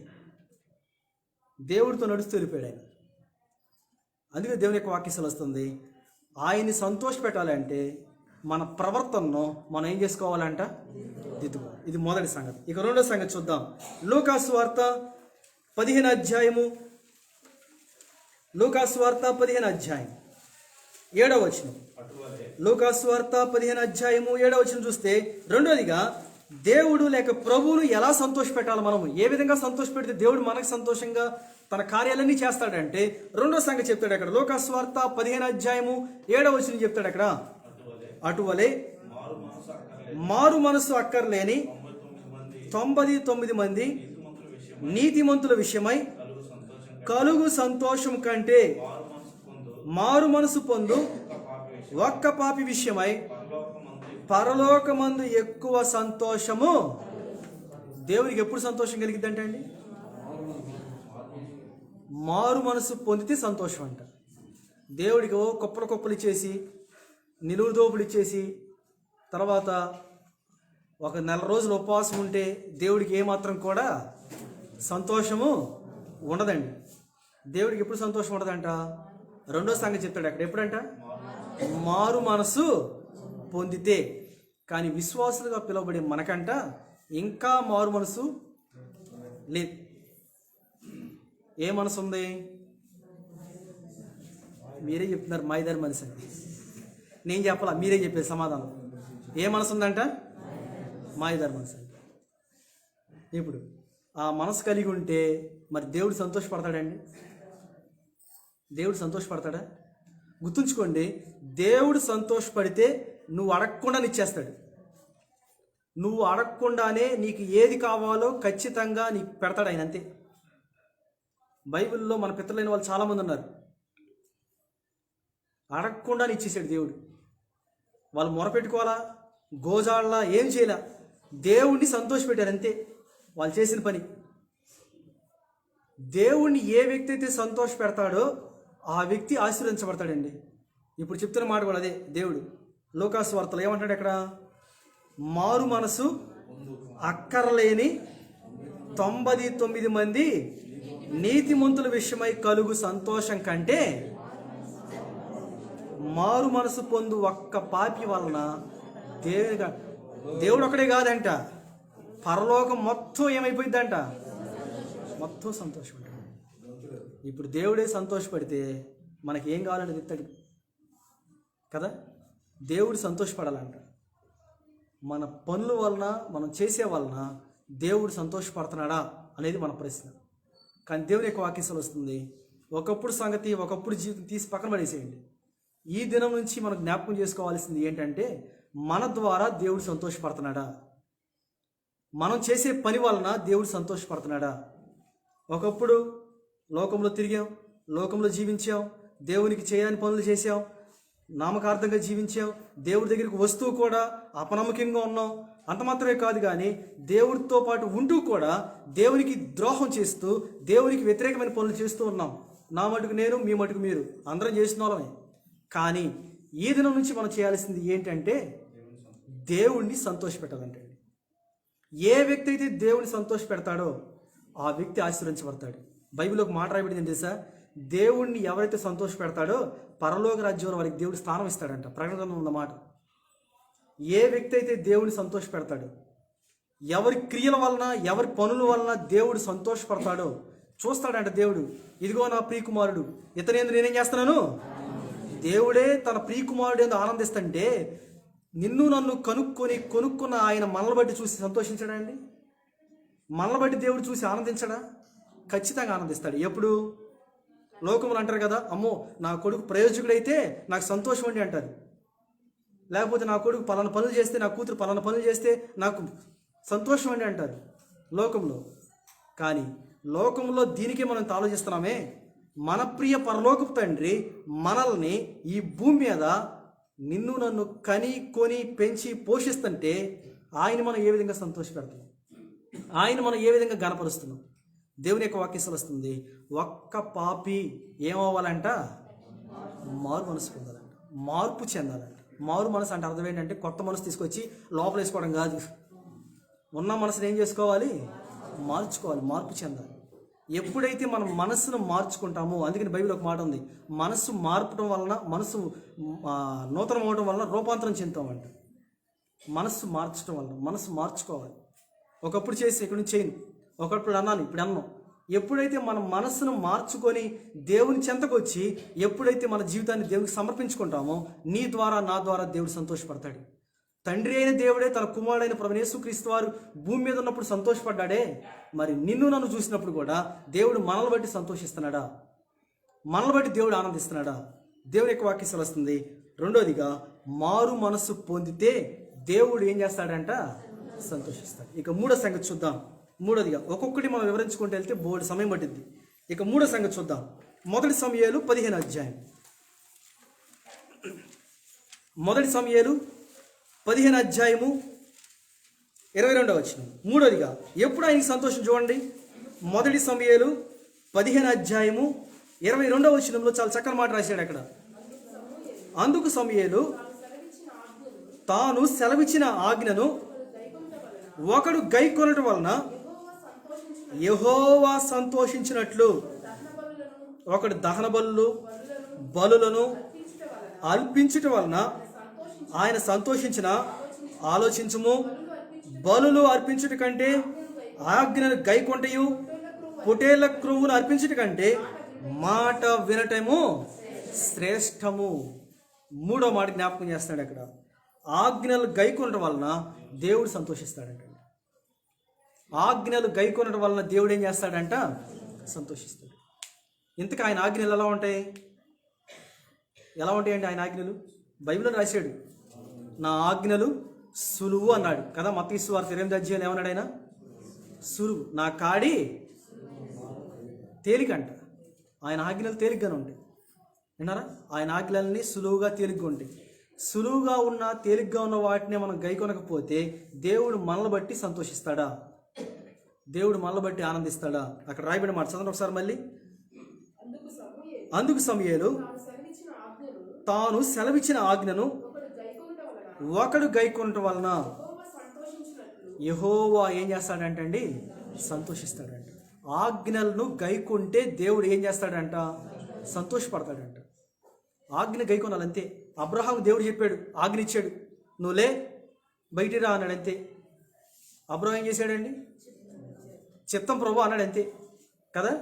దేవుడితో నడుస్తూ వెళ్ళిపోయాడు ఆయన. అందుకే దేవుని యొక్క వాక్యం వస్తుంది, ఆయన్ని సంతోష పెట్టాలంటే మన ప్రవర్తనను మనం ఏం చేసుకోవాలంట? దిద్దుకోవాలి. ఇది మొదటి సంగతి. ఇక రెండో సంగతి చూద్దాం. లూకాసు వార్త 15 అధ్యాయము, లూకాసు వార్త 15 అధ్యాయం 7వ వచనం. లూకాసు వార్త 15 అధ్యాయము 7వ వచనం చూస్తే, రెండోదిగా దేవుడు లేక ప్రభువును ఎలా సంతోష పెట్టాలి, మనము ఏ విధంగా సంతోష పెడితే దేవుడు మనకు సంతోషంగా తన కార్యాలన్నీ చేస్తాడంటే రెండో సంగతి చెప్తాడు అక్కడ. లూకాసు వార్త 15 అధ్యాయము 7వ వచనం చెప్తాడు అక్కడ, అటువలే మారు మనసు అక్కర్లేని 99 మంది నీతిమంతుల విషయమై కలుగు సంతోషం కంటే మారు మనసు పొందు ఒక్క పాపి విషయమై పరలోకమందు ఎక్కువ సంతోషము. దేవునికి ఎప్పుడు సంతోషం కలిగిద్దంటే అండి, మారు మనసు పొందితే సంతోషం అంట. దేవుడికి కుప్పలు ఇచ్చేసి, నిలువు దోపులు ఇచ్చేసి, తర్వాత ఒక నెల రోజులు ఉపవాసం ఉంటే దేవుడికి ఏమాత్రం కూడా సంతోషము ఉండదండి. దేవుడికి ఎప్పుడు సంతోషం ఉండదంట? రెండో సంగతి చెప్తాడు అక్కడ. ఎప్పుడంట? మారు మనసు పొందితే. కానీ విశ్వాసులుగా పిలువబడే మనకంట ఇంకా మారు మనసు లేదు. ఏ మనసు ఉంది? మీరే చెప్తున్నారు మాయిదారి మనసు అని. నేను చెప్పాలా, మీరే చెప్పేది సమాధానం. ఏ మనసు ఉందంట? మాయిదారి మనసు. ఇప్పుడు ఆ మనసు కలిగి ఉంటే మరి దేవుడు సంతోషపడతాడండి? దేవుడు సంతోషపడతాడా? గుర్తుంచుకోండి, దేవుడు సంతోషపడితే నువ్వు అడగకుండానే ఇచ్చేస్తాడు. నువ్వు అడగకుండానే నీకు ఏది కావాలో ఖచ్చితంగా నీకు పెడతాడు ఆయన, అంతే. బైబిల్లో మన పితరులైన వాళ్ళు చాలామంది ఉన్నారు, అడగకుండానే ఇచ్చేసాడు దేవుడు. వాళ్ళు మొరపెట్టుకోవాలా, గోజాళ్ళ ఏం చేయాల, దేవుణ్ణి సంతోషపెట్టారు, అంతే వాళ్ళు చేసిన పని. దేవుణ్ణి ఏ వ్యక్తి అయితే సంతోష పెడతాడో ఆ వ్యక్తి ఆశీర్వదించబడతాడండి. ఇప్పుడు చెప్తున్న మాట కూడా అదే. దేవుడు లూకాసు వార్తలో ఏమంటాడు అక్కడ? మారు మనసు అక్కర్లేని 99 మంది నీతిమంతుల విషయమై కలుగు సంతోషం కంటే మారు మనసు పొందు ఒక్క పాపి వలన దేవుడు ఒక్కడే కాదంట, పరలోకం మొత్తం ఏమైపోయిందంట? మొత్తం సంతోషం. ఇప్పుడు దేవుడే సంతోషపడితే మనకి ఏం కావాలంటే ఇస్తాడు కదా. దేవుడు సంతోషపడాలంట. మన పనుల వలన, మనం చేసే వలన దేవుడు సంతోషపడుతున్నాడా అనేది మన ప్రశ్న. కానీ దేవుని యొక్క వాక్యం వస్తుంది, ఒకప్పుడు సంగతి ఒకప్పుడు జీవితం తీసి పక్కన పడేసేయండి. ఈ దినం నుంచి మనం జ్ఞాపకం చేసుకోవాల్సింది ఏంటంటే, మన ద్వారా దేవుడు సంతోషపడుతున్నాడా? మనం చేసే పని వలన దేవుడు సంతోషపడుతున్నాడా? ఒకప్పుడు లోకంలో తిరిగాం, లోకంలో జీవించాం, దేవునికి చేయని పనులు చేసాం, నామకార్థంగా జీవించాం, దేవుడి దగ్గరికి వస్తూ కూడా అపనమ్మకంగా ఉన్నాం. అంత మాత్రమే కాదు, కానీ దేవుడితో పాటు ఉంటూ కూడా దేవునికి ద్రోహం చేస్తూ, దేవునికి వ్యతిరేకమైన పనులు చేస్తూ ఉన్నాం. నా మటుకు నేను, మీ మటుకు మీరు, అందరం చేసిన వాళ్ళమే. కానీ ఈ దినం నుంచి మనం చేయాల్సింది ఏంటంటే, దేవుణ్ణి సంతోషపెట్టాలంటే. ఏ వ్యక్తి అయితే దేవుని సంతోష పెడతాడో ఆ వ్యక్తి ఆశీర్వదించబడతాడు. బైబిల్లో ఒక మాట రాయబడింది ఏంటి తెలుసా? దేవుణ్ణి ఎవరైతే సంతోష పెడతాడో పరలోక రాజ్యంలో వారికి దేవుడు స్థానం ఇస్తాడంట. ప్రకటనలో ఉన్న మాట. ఏ వ్యక్తి అయితే దేవుని సంతోష పెడతాడో, ఎవరి క్రియల వలన, ఎవరి పనుల వలన దేవుడు సంతోషపడతాడో చూస్తాడంట దేవుడు. ఇదిగో నా ప్రియకుమారుడు, ఇతనేందు నేనేం చేస్తున్నాను? దేవుడే తన ప్రియకుమారుడు ఏందో ఆనందిస్తుంటే, నిన్ను నన్ను కొనుక్కున్న ఆయన మనల్ని బట్టి చూసి సంతోషించడా అండి? మనల్ని బట్టి దేవుడు చూసి ఆనందించడా? ఖచ్చితంగా ఆనందిస్తాడు. ఎప్పుడు? లోకములు అంటారు కదా, అమ్మో నా కొడుకు ప్రయోజకుడైతే నాకు సంతోషం అండి అంటారు. లేకపోతే నా కొడుకు పలానా పనులు చేస్తే, నా కూతురు పలానా పనులు చేస్తే నాకు సంతోషం అండి అంటారు లోకంలో. కానీ లోకంలో దీనికే మనం ఆలోచిస్తున్నామే. మన ప్రియ పరలోకపు తండ్రి మనల్ని ఈ భూమి మీద నిన్ను నన్ను కని కొని పెంచి పోషిస్తుంటే ఆయన మనం ఏ విధంగా సంతోషపెడుతున్నాం, ఆయన మనం ఏ విధంగా గణపరుస్తున్నాం. దేవుని యొక్క వాక్యం వస్తుంది, ఒక్క పాపి ఏమవ్వాలంట, మారు మనసు పొందాలంట, మార్పు చెందాలంట. మారు మనసు అంటే అర్థం ఏంటంటే కొత్త మనసు తీసుకొచ్చి లోపల వేసుకోవడం కాదు. ఉన్న మనసుని ఏం చేసుకోవాలి, మార్చుకోవాలి, మార్పు చెందాలి. ఎప్పుడైతే మనం మనస్సును మార్చుకుంటామో, అందుకని బైబిల్ ఒక మాట ఉంది, మనస్సు మార్పడం వలన, మనసు నూతనం అవడం వలన రూపాంతరం చెందుతామంట. మనస్సు మార్చడం వలన, మనస్సు మార్చుకోవాలి. ఒకప్పుడు చేసి ఇక్కడ నుంచి చేయను, ఒకప్పుడు అన్నాను ఇప్పుడు అన్నాం. ఎప్పుడైతే మన మనస్సును మార్చుకొని దేవుని చెంతకు వచ్చి ఎప్పుడైతే మన జీవితాన్ని దేవునికి సమర్పించుకుంటామో, నీ ద్వారా నా ద్వారా దేవుడు సంతోషపడతాడు. తండ్రి అయిన దేవుడే తన కుమారుడైన ప్రభువైన యేసుక్రీస్తు వారు భూమి మీద ఉన్నప్పుడు సంతోషపడ్డాడే, మరి నిన్ను నన్ను చూసినప్పుడు కూడా దేవుడు మనల్ని బట్టి సంతోషిస్తున్నాడా, మనల్ని బట్టి దేవుడు ఆనందిస్తున్నాడా? దేవుని యొక్క వాక్యం సెలవుస్తుంది. రెండోదిగా, మారు మనస్సు పొందితే దేవుడు ఏం చేస్తాడంట, సంతోషిస్తాడు. ఇక మూడో సంగతి చూద్దాం. మూడోదిగా ఒక్కొక్కటి మనం వివరించుకుంటూ వెళ్తే బోర్డు సమయం పట్టింది. ఇక మూడో సంగతి చూద్దాం. మొదటి సమూయేలు 15వ అధ్యాయం. మొదటి సమూయేలు 15వ అధ్యాయము 22వ వచనం. మూడోదిగా ఎప్పుడు ఆయనకి సంతోషం చూడండి. మొదటి సమూయేలు 15వ అధ్యాయము 22వ వచనంలో చాలా చక్కని మాట రాశాడు అక్కడ. అందుకు సమూయేలు తాను సెలవిచ్చిన ఆజ్ఞను ఒకడు గైకొనటం వలన యెహోవా సంతోషించినట్లు ఒకడు దహన బలులను అర్పించుట వలన ఆయన సంతోషించిన ఆలోచించుము. బలులు అర్పించుట కంటే ఆజ్ఞను గైకొంటయు, పొటేళ్ల క్రొవ్వును అర్పించుట కంటే మాట వినటము శ్రేష్టము. మూడో మాట జ్ఞాపకం చేస్తాడు అక్కడ. ఆజ్ఞలు గైకొనటం వలన దేవుడు సంతోషిస్తాడంట. ఆజ్ఞలు గైకొనటం వలన దేవుడు ఏం చేస్తాడంట, సంతోషిస్తాడు. ఇంతకు ఆయన ఆజ్ఞలు ఎలా ఉంటాయి, ఎలా ఉంటాయండి ఆయన ఆజ్ఞలు? బైబిల్లో రాశాడు, నా ఆజ్ఞలు సులువు అన్నాడు కదా. మత్తయి సువార్త 8వ అధ్యాయం ఏమన్నాడు ఆయన, సులువు, నా కాడి తేలికంట. ఆయన ఆజ్ఞలు తేలిగ్గానే ఉంటాయి. విన్నారా? ఆయన ఆజ్ఞలన్నీ సులువుగా తేలిగ్గా ఉంటాయి. సులువుగా ఉన్న తేలిగ్గా ఉన్న వాటిని మనం గైకొనకపోతే దేవుడు మనల్ని బట్టి సంతోషిస్తాడా, దేవుడు మనల్ని బట్టి ఆనందిస్తాడా? అక్కడ రాయబడిన మాట చదవండి ఒకసారి మళ్ళీ. అందుకు సమూయేలు తాను సెలవిచ్చిన ఆజ్ఞను ఒకడు గైకొనటం వలన యెహోవా ఏం చేస్తాడంటండి, సంతోషిస్తాడంట. ఆజ్ఞలను గైకొంటే దేవుడు ఏం చేస్తాడంట, సంతోషపడతాడంట. ఆజ్ఞ గైకొనాలంతే. అబ్రహాము దేవుడు చెప్పాడు, ఆజ్ఞ ఇచ్చాడు, నువ్వులే బయటికి రా అన్నాడు అంతే. అబ్రహాం ఏం చేశాడండి, చిత్తం ప్రభు అన్నాడు అంతే కదా.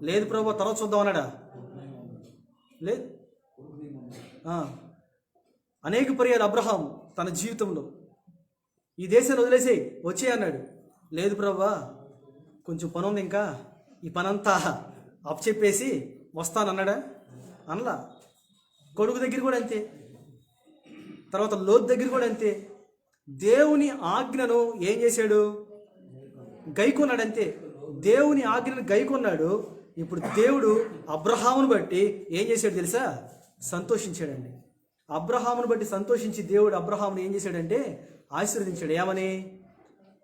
లేదు ప్రభు తర్వాత చూద్దాం అన్నాడా, లేదు. అనేక పర్యాలు అబ్రహాం తన జీవితంలో ఈ దేశాన్ని వదిలేసి వచ్చే అన్నాడు. లేదు ప్రభా కొంచెం పని ఉంది, ఇంకా ఈ పనంతా అప్పచెప్పేసి వస్తానన్నాడా, అనలా. కొడుకు దగ్గర కూడా అంతే, తర్వాత లోతు దగ్గర కూడా అంతే. దేవుని ఆజ్ఞను ఏం చేశాడు, గైకొన్నాడు అంతే. దేవుని ఆజ్ఞను గైకొన్నాడు. ఇప్పుడు దేవుడు అబ్రహామును బట్టి ఏం చేశాడు తెలుసా, సంతోషించాడండి. అబ్రహామును బట్టి సంతోషించి దేవుడు అబ్రహామును ఏం చేశాడంటే ఆశీర్వదించాడు. ఏమని,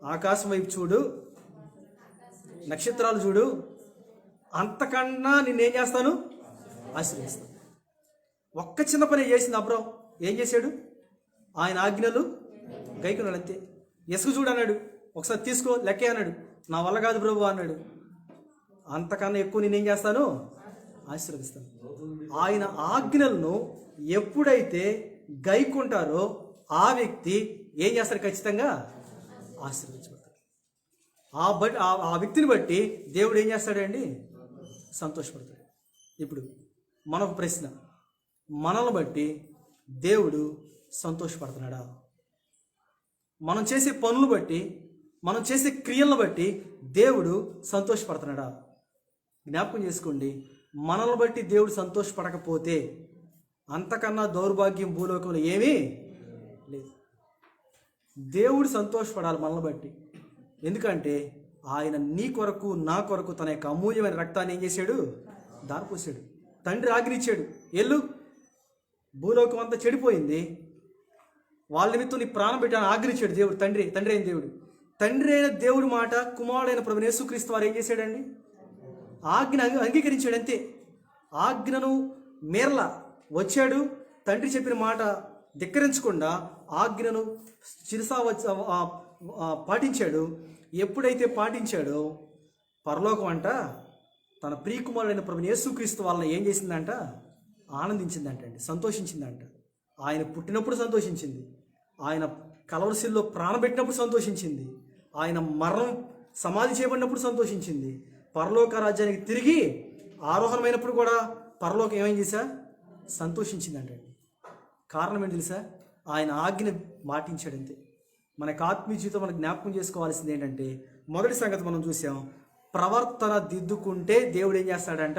ఆకాశం వైపు చూడు, నక్షత్రాలు చూడు, అంతకన్నా నిన్నేం చేస్తాను, ఆశీర్వదిస్తాను. ఒక్క చిన్న పని చేసింది అబ్రహాం. ఏం చేశాడు, ఆయన ఆజ్ఞలు గైకొన్నాడు అంతే. ఇసుక చూడు అన్నాడు, ఒకసారి తీసుకో లెక్కే అన్నాడు, నా వల్ల కాదు ప్రభు అన్నాడు. అంతకన్నా ఎక్కువ నేనేం చేస్తాను, ఆశీర్వదిస్తాను. ఆయన ఆజ్ఞలను ఎప్పుడైతే గైకుంటారో ఆ వ్యక్తి ఏం చేస్తాడు, ఖచ్చితంగా ఆశీర్వదించబడతాడు. ఆ వ్యక్తిని బట్టి దేవుడు ఏం చేస్తాడండి, సంతోషపడతాడు. ఇప్పుడు మనకు ప్రశ్న, మనల్ని బట్టి దేవుడు సంతోషపడుతున్నాడా? మనం చేసే పనులు బట్టి, మనం చేసే క్రియలను బట్టి దేవుడు సంతోషపడుతున్నాడా? జ్ఞాపకం చేసుకోండి, మనల్ని బట్టి దేవుడు సంతోషపడకపోతే అంతకన్నా దౌర్భాగ్యం భూలోకంలో ఏమీ లేదు. దేవుడు సంతోషపడాలి మనల్ని బట్టి. ఎందుకంటే ఆయన నీ కొరకు నా కొరకు తన యొక్క అమూల్యమైన రక్తాన్ని ఏం చేశాడు? దారిపోసాడు. తండ్రి ఆజ్ఞనిచ్చాడు, ఎల్లు, భూలోకం అంతా చెడిపోయింది, వాళ్ళ నిమిత్తం నీ ప్రాణం పెట్టాను ఆజ్ఞనిచ్చాడు దేవుడు. తండ్రి అయిన దేవుడు, తండ్రి అయిన దేవుడు మాట కుమారుడైన ప్రభువైన యేసుక్రీస్తు వారు ఏం చేశాడండి? ఆజ్ఞ అంగీకరించాడు. అంతే. ఆజ్ఞను మేరలా వచ్చాడు. తండ్రి చెప్పిన మాట ధిక్కరించకుండా ఆజ్ఞను చిరుసా పాటించాడు. ఎప్పుడైతే పాటించాడో పరలోకం అంట తన ప్రియకుమారుడైన ప్రభువైన యేసుక్రీస్తు వాళ్ళని ఏం చేసిందంట? ఆనందించిందంట అండి, సంతోషించిందంట. ఆయన పుట్టినప్పుడు సంతోషించింది, ఆయన కలవరశిల్లో ప్రాణం పెట్టినప్పుడు సంతోషించింది, ఆయన మరణం సమాధి చేయబడినప్పుడు సంతోషించింది, పరలోక రాజ్యానికి తిరిగి ఆరోహణమైనప్పుడు కూడా పరలోకం ఏమేం చేశా? సంతోషించిందంటే. కారణం ఏంటి తెలుసా? ఆయన ఆజ్ఞ మాటించాడంతే. మనకు ఆత్మీయ జీవితం మనకు జ్ఞాపకం చేసుకోవాల్సింది ఏంటంటే, మొదటి సంగతి మనం చూసాం, ప్రవర్తన దిద్దుకుంటే దేవుడు ఏం చేస్తాడంట?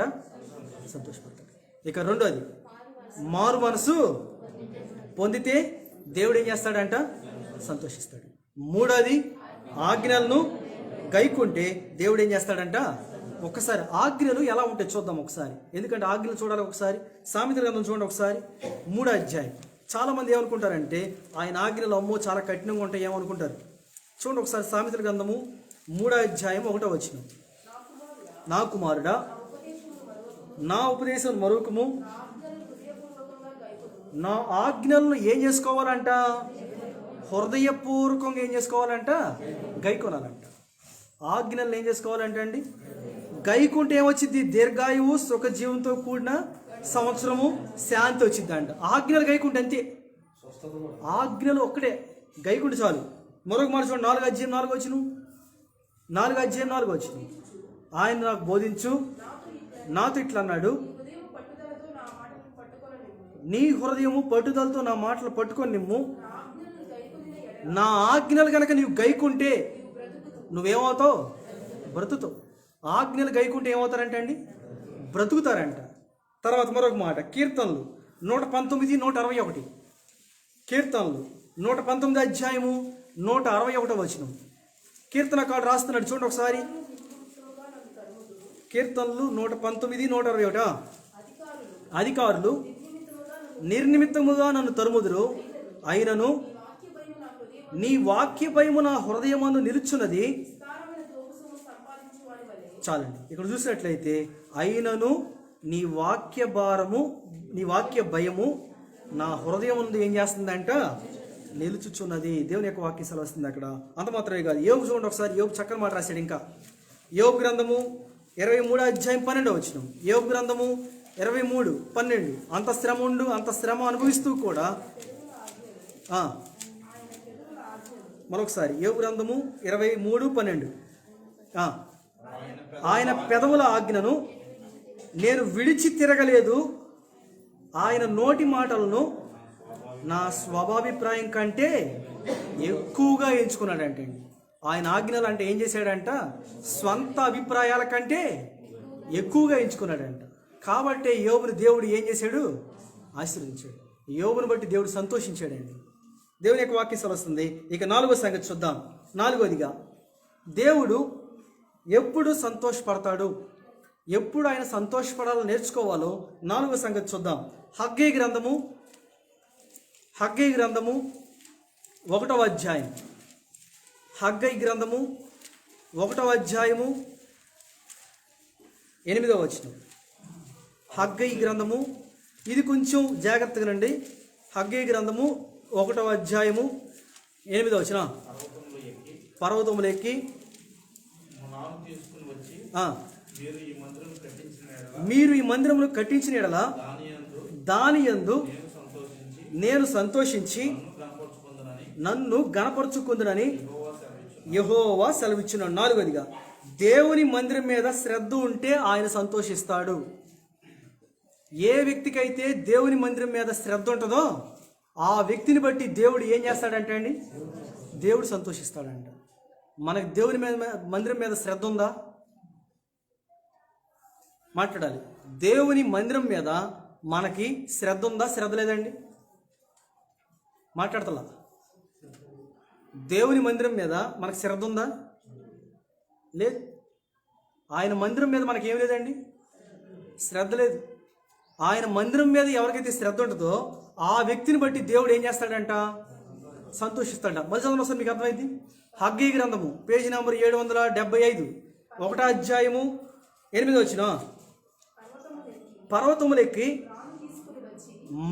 సంతోషపడతాడు. ఇక రెండోది, మారు మనసు పొందితే దేవుడు ఏం చేస్తాడంట? సంతోషిస్తాడు. మూడోది, ఆజ్ఞలను గైకుంటే దేవుడు ఏం చేస్తాడంట? ఒక్కసారి ఆజ్ఞలు ఎలా ఉంటాయి చూద్దాం ఒకసారి, ఎందుకంటే ఆజ్ఞలు చూడాలి ఒకసారి. సామెతల గ్రంథం చూడండి ఒకసారి, 3వ అధ్యాయం. చాలా మంది ఏమనుకుంటారంటే ఆయన ఆజ్ఞలు అమ్మో చాలా కఠినంగా ఉంటాయి ఏమనుకుంటారు. చూడండి ఒకసారి సామెతల గ్రంథము 3వ అధ్యాయం 1వ వచనం. నా కుమారుడా, నా ఉపదేశం మరువకము, నా ఆజ్ఞలను ఏం చేసుకోవాలంట? హృదయపూర్వకంగా ఏం చేసుకోవాలంట? గైకొనాలంట. ఆజ్ఞలను ఏం చేసుకోవాలంట అండి? గైకుంటే ఏమొచ్చింది? దీర్ఘాయువు, సుఖజీవంతో కూడిన సంవత్సరము, శాంతి వచ్చిందంట. ఆజ్ఞలు గైకుంటే అంతే. ఆజ్ఞలు ఒక్కటే గైకుంటే చాలు. మరొక మాట చూడండి, 4వ అధ్యాయం 4వ వచనం. 4వ అధ్యాయం 4వ వచనం. ఆయన నాకు బోధించు, నాతో ఇట్లా అన్నాడు, నీ హృదయము పట్టుదలతో నా మాటలు పట్టుకొని నిమ్ము, నా ఆజ్ఞలు కనుక నీవు గైకుంటే నువ్వేమవుతావు? బ్రతుకుతావు. ఆజ్ఞలు గైకుంటే ఏమవుతారంటే అండి? బ్రతుకుతారంట. తర్వాత మరొక మాట, కీర్తనలు 119, 161. కీర్తనలు 119 అధ్యాయము 161వ వచనం. కీర్తనకారుడు రాస్తున్నాడు చూడండి ఒకసారి. కీర్తనలు 119, 161. అధికారులు నిర్నిమిత్తముగా నన్ను తరుముదురు, అయినను నీ వాక్య భయము నా హృదయమందు నిలుచున్నది. చాలండి. ఇక్కడ చూసినట్లయితే అయినను నీ వాక్య భారము, నీ వాక్య భయము నా హృదయం ముందు ఏం చేస్తుందంట? నిలుచుచున్నది. దేవుని యొక్క వాక్యం సెలవుస్తుంది అక్కడ. అంత మాత్రమే కాదు, యోబు చూడండి ఒకసారి. యోబు చక్కని మాట రాశాడు. ఇంకా యోబు గ్రంథము 23వ అధ్యాయం 12వ వచనం. యోబు గ్రంథము 23:12. అంత శ్రమ అనుభవిస్తూ కూడా మరొకసారి యోబు గ్రంథము 23:12. ఆయన పెదవుల ఆజ్ఞను నేను విడిచి తిరగలేదు, ఆయన నోటి మాటలను నా స్వాభాభిప్రాయం కంటే ఎక్కువగా ఎంచుకున్నాడంటే. ఆయన ఆజ్ఞలు అంటే ఏం చేశాడంట? స్వంత అభిప్రాయాల కంటే ఎక్కువగా ఎంచుకున్నాడంట. కాబట్టి యోబుని దేవుడు ఏం చేశాడు? ఆశీర్వదించాడు. యోబుని బట్టి దేవుడు సంతోషించాడండి. దేవుని యొక్క వాక్యం సెలవుస్తుంది. ఇక 4వ సంగతి చూద్దాం. 4వదిగా, దేవుడు ఎప్పుడు సంతోషపడతాడు, ఎప్పుడు ఆయన సంతోషపడాలని నేర్చుకోవాలో 4వ సంగతి చూద్దాం. హగ్గయి గ్రంథము 1వ అధ్యాయం. హగ్గయి గ్రంథము 1వ అధ్యాయము 8వ వచనం. హగ్గయి గ్రంథము, ఇది కొంచెం జాగ్రత్తగా నండి. హగ్గయి గ్రంథము 1వ అధ్యాయము 8వ వచనం. పర్వతములు ఎక్కి మీరు ఈ మందిరమును కట్టించిన యెడల దాని యందు నేను సంతోషించి నన్ను గణపరుచుకుందునని యెహోవా సెలవిచ్చున్నాడు. 4వదిగా, దేవుని మందిరం మీద శ్రద్ధ ఉంటే ఆయన సంతోషిస్తాడు. ఏ వ్యక్తికైతే దేవుని మందిరం మీద శ్రద్ధ ఉంటుందో ఆ వ్యక్తిని బట్టి దేవుడు ఏం చేస్తాడంటే అండి? దేవుడు సంతోషిస్తాడంట. మనకు దేవుని మీద మందిరం మీద శ్రద్ధ ఉందా? మాట్లాడాలి. దేవుని మందిరం మీద మనకి శ్రద్ధ ఉందా? శ్రద్ధ లేదండి? మాట్లాడతలా. దేవుని మందిరం మీద మనకు శ్రద్ధ ఉందా? లేదు. ఆయన మందిరం మీద మనకేం లేదండి, శ్రద్ధ లేదు. ఆయన మందిరం మీద ఎవరికైతే శ్రద్ధ ఉంటుందో ఆ వ్యక్తిని బట్టి దేవుడు ఏం చేస్తాడంట, సంతోషిస్తాడంట. మళ్ళీ చదవండి ఒకసారి, మీకు అర్థమైంది. హగ్గీ గ్రంథము పేజీ నెంబర్ 775, 1వ అధ్యాయము 8వ వచనం. పర్వతములెక్కి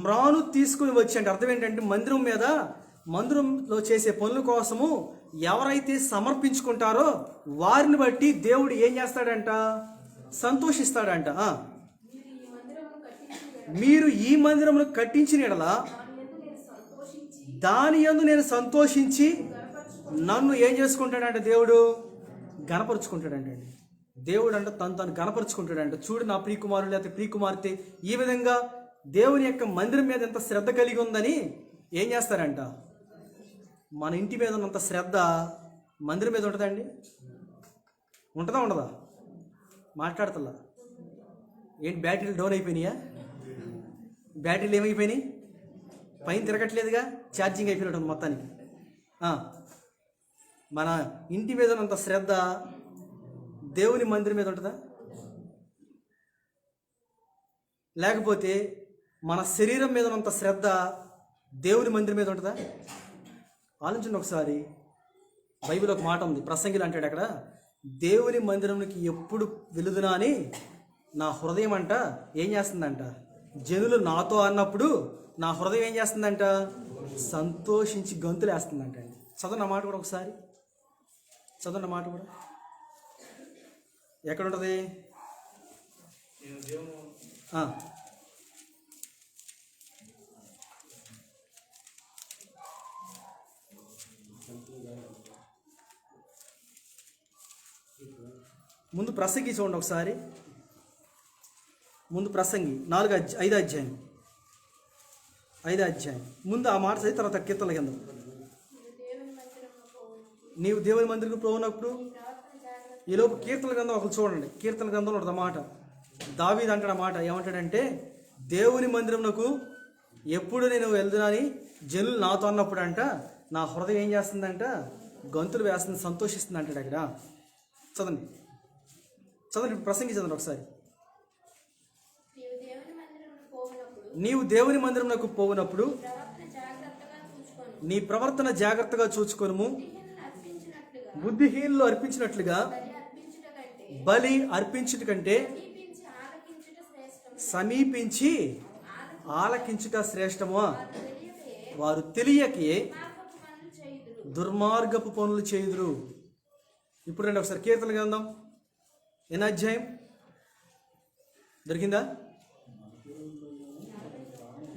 మ్రాను తీసుకుని వచ్చి, అంటే అర్థం ఏంటంటే మందిరంలో చేసే పనుల కోసము ఎవరైతే సమర్పించుకుంటారో వారిని బట్టి దేవుడు ఏం చేస్తాడంట, సంతోషిస్తాడంట. మీరు ఈ మందిరమును కట్టించిన ఎడల దాని యందు నేను సంతోషించి నన్ను ఏం చేసుకుంటాడంట, దేవుడు గణపరుచుకుంటాడంట. దేవుడు అంటే తను గణపరుచుకుంటాడంట. చూడు నా ప్రియకుమారుడు లేకపోతే ప్రియకుమార్తె ఈ విధంగా దేవుని యొక్క మందిరం మీద ఎంత శ్రద్ధ కలిగి ఉందని ఏం చేస్తారంట, మన ఇంటి మీద ఉన్నంత శ్రద్ధ మందిరం మీద ఉంటుందండి. ఉంటుందా ఉండదా? మాట్లాడతల్లా ఏంటి, బ్యాటరీలు డౌన్ అయిపోయినాయా? బ్యాటరీలు ఏమైపోయినాయి? పైన తిరగట్లేదుగా, ఛార్జింగ్ అయిపోయినట్టు మొత్తానికి. మన ఇంటి మీద ఉన్నంత శ్రద్ధ దేవుని మందిరం మీద ఉంటుందా? లేకపోతే మన శరీరం మీద ఉన్నంత శ్రద్ధ దేవుని మందిరం మీద ఉంటుందా? ఆలోచించండి ఒకసారి. బైబిల్ ఒక మాట ఉంది, ప్రసంగిలు అంటాడు అక్కడ, దేవుని మందిరంకి ఎప్పుడు వెలుదునా అని నా హృదయం అంట ఏం చేస్తుందంట, జనులు నాతో అన్నప్పుడు నా హృదయం ఏం చేస్తుందంట, సంతోషించి గంతులు వేస్తుందంట. అండి చదవన్న మాట కూడా ఒకసారి, చదవన్న మాట కూడా ఎక్కడ ఉంటుంది? ముందు ప్రసంగి చూడండి ఒకసారి. ముందు ప్రసంగి 5వ అధ్యాయం ముందు ఆ మాట చదివి తర్వాత కీర్తనల కింద. నీవు దేవుని మందిరకు పోవునప్పుడు ఈలోపు కీర్తనల గ్రంథం ఒకరు చూడండి. కీర్తనల గ్రంథంలో ఉంటుంది మాట. దావీదు అంటాడు మాట, ఏమంటాడంటే, దేవుని మందిరమునకు ఎప్పుడు నేను వెళ్తున్నాని జనులు నాతో అన్నప్పుడు అంట నా హృదయం ఏం చేస్తుందంట, గంతులు వేస్తుంది, సంతోషిస్తుంది అంటాడు అక్కడ. చదవండి చదవండి, ప్రసంగి చదవండి ఒకసారి. నీవు దేవుని మందిరమునకు పోవునప్పుడు నీ ప్రవర్తన జాగ్రత్తగా చూచుకొనుము. బుద్ధిహీనులు అర్పించినట్లుగా బలి అర్పించుట కంటే సమీపించి ఆలకించుట శ్రేష్టమా? వారు తెలియకే దుర్మార్గపు పనులు చేయుదురు. ఇప్పుడు రండి ఒకసారి కీర్తన గ్రంథం ఎన్నో అధ్యాయం దొరికిందా?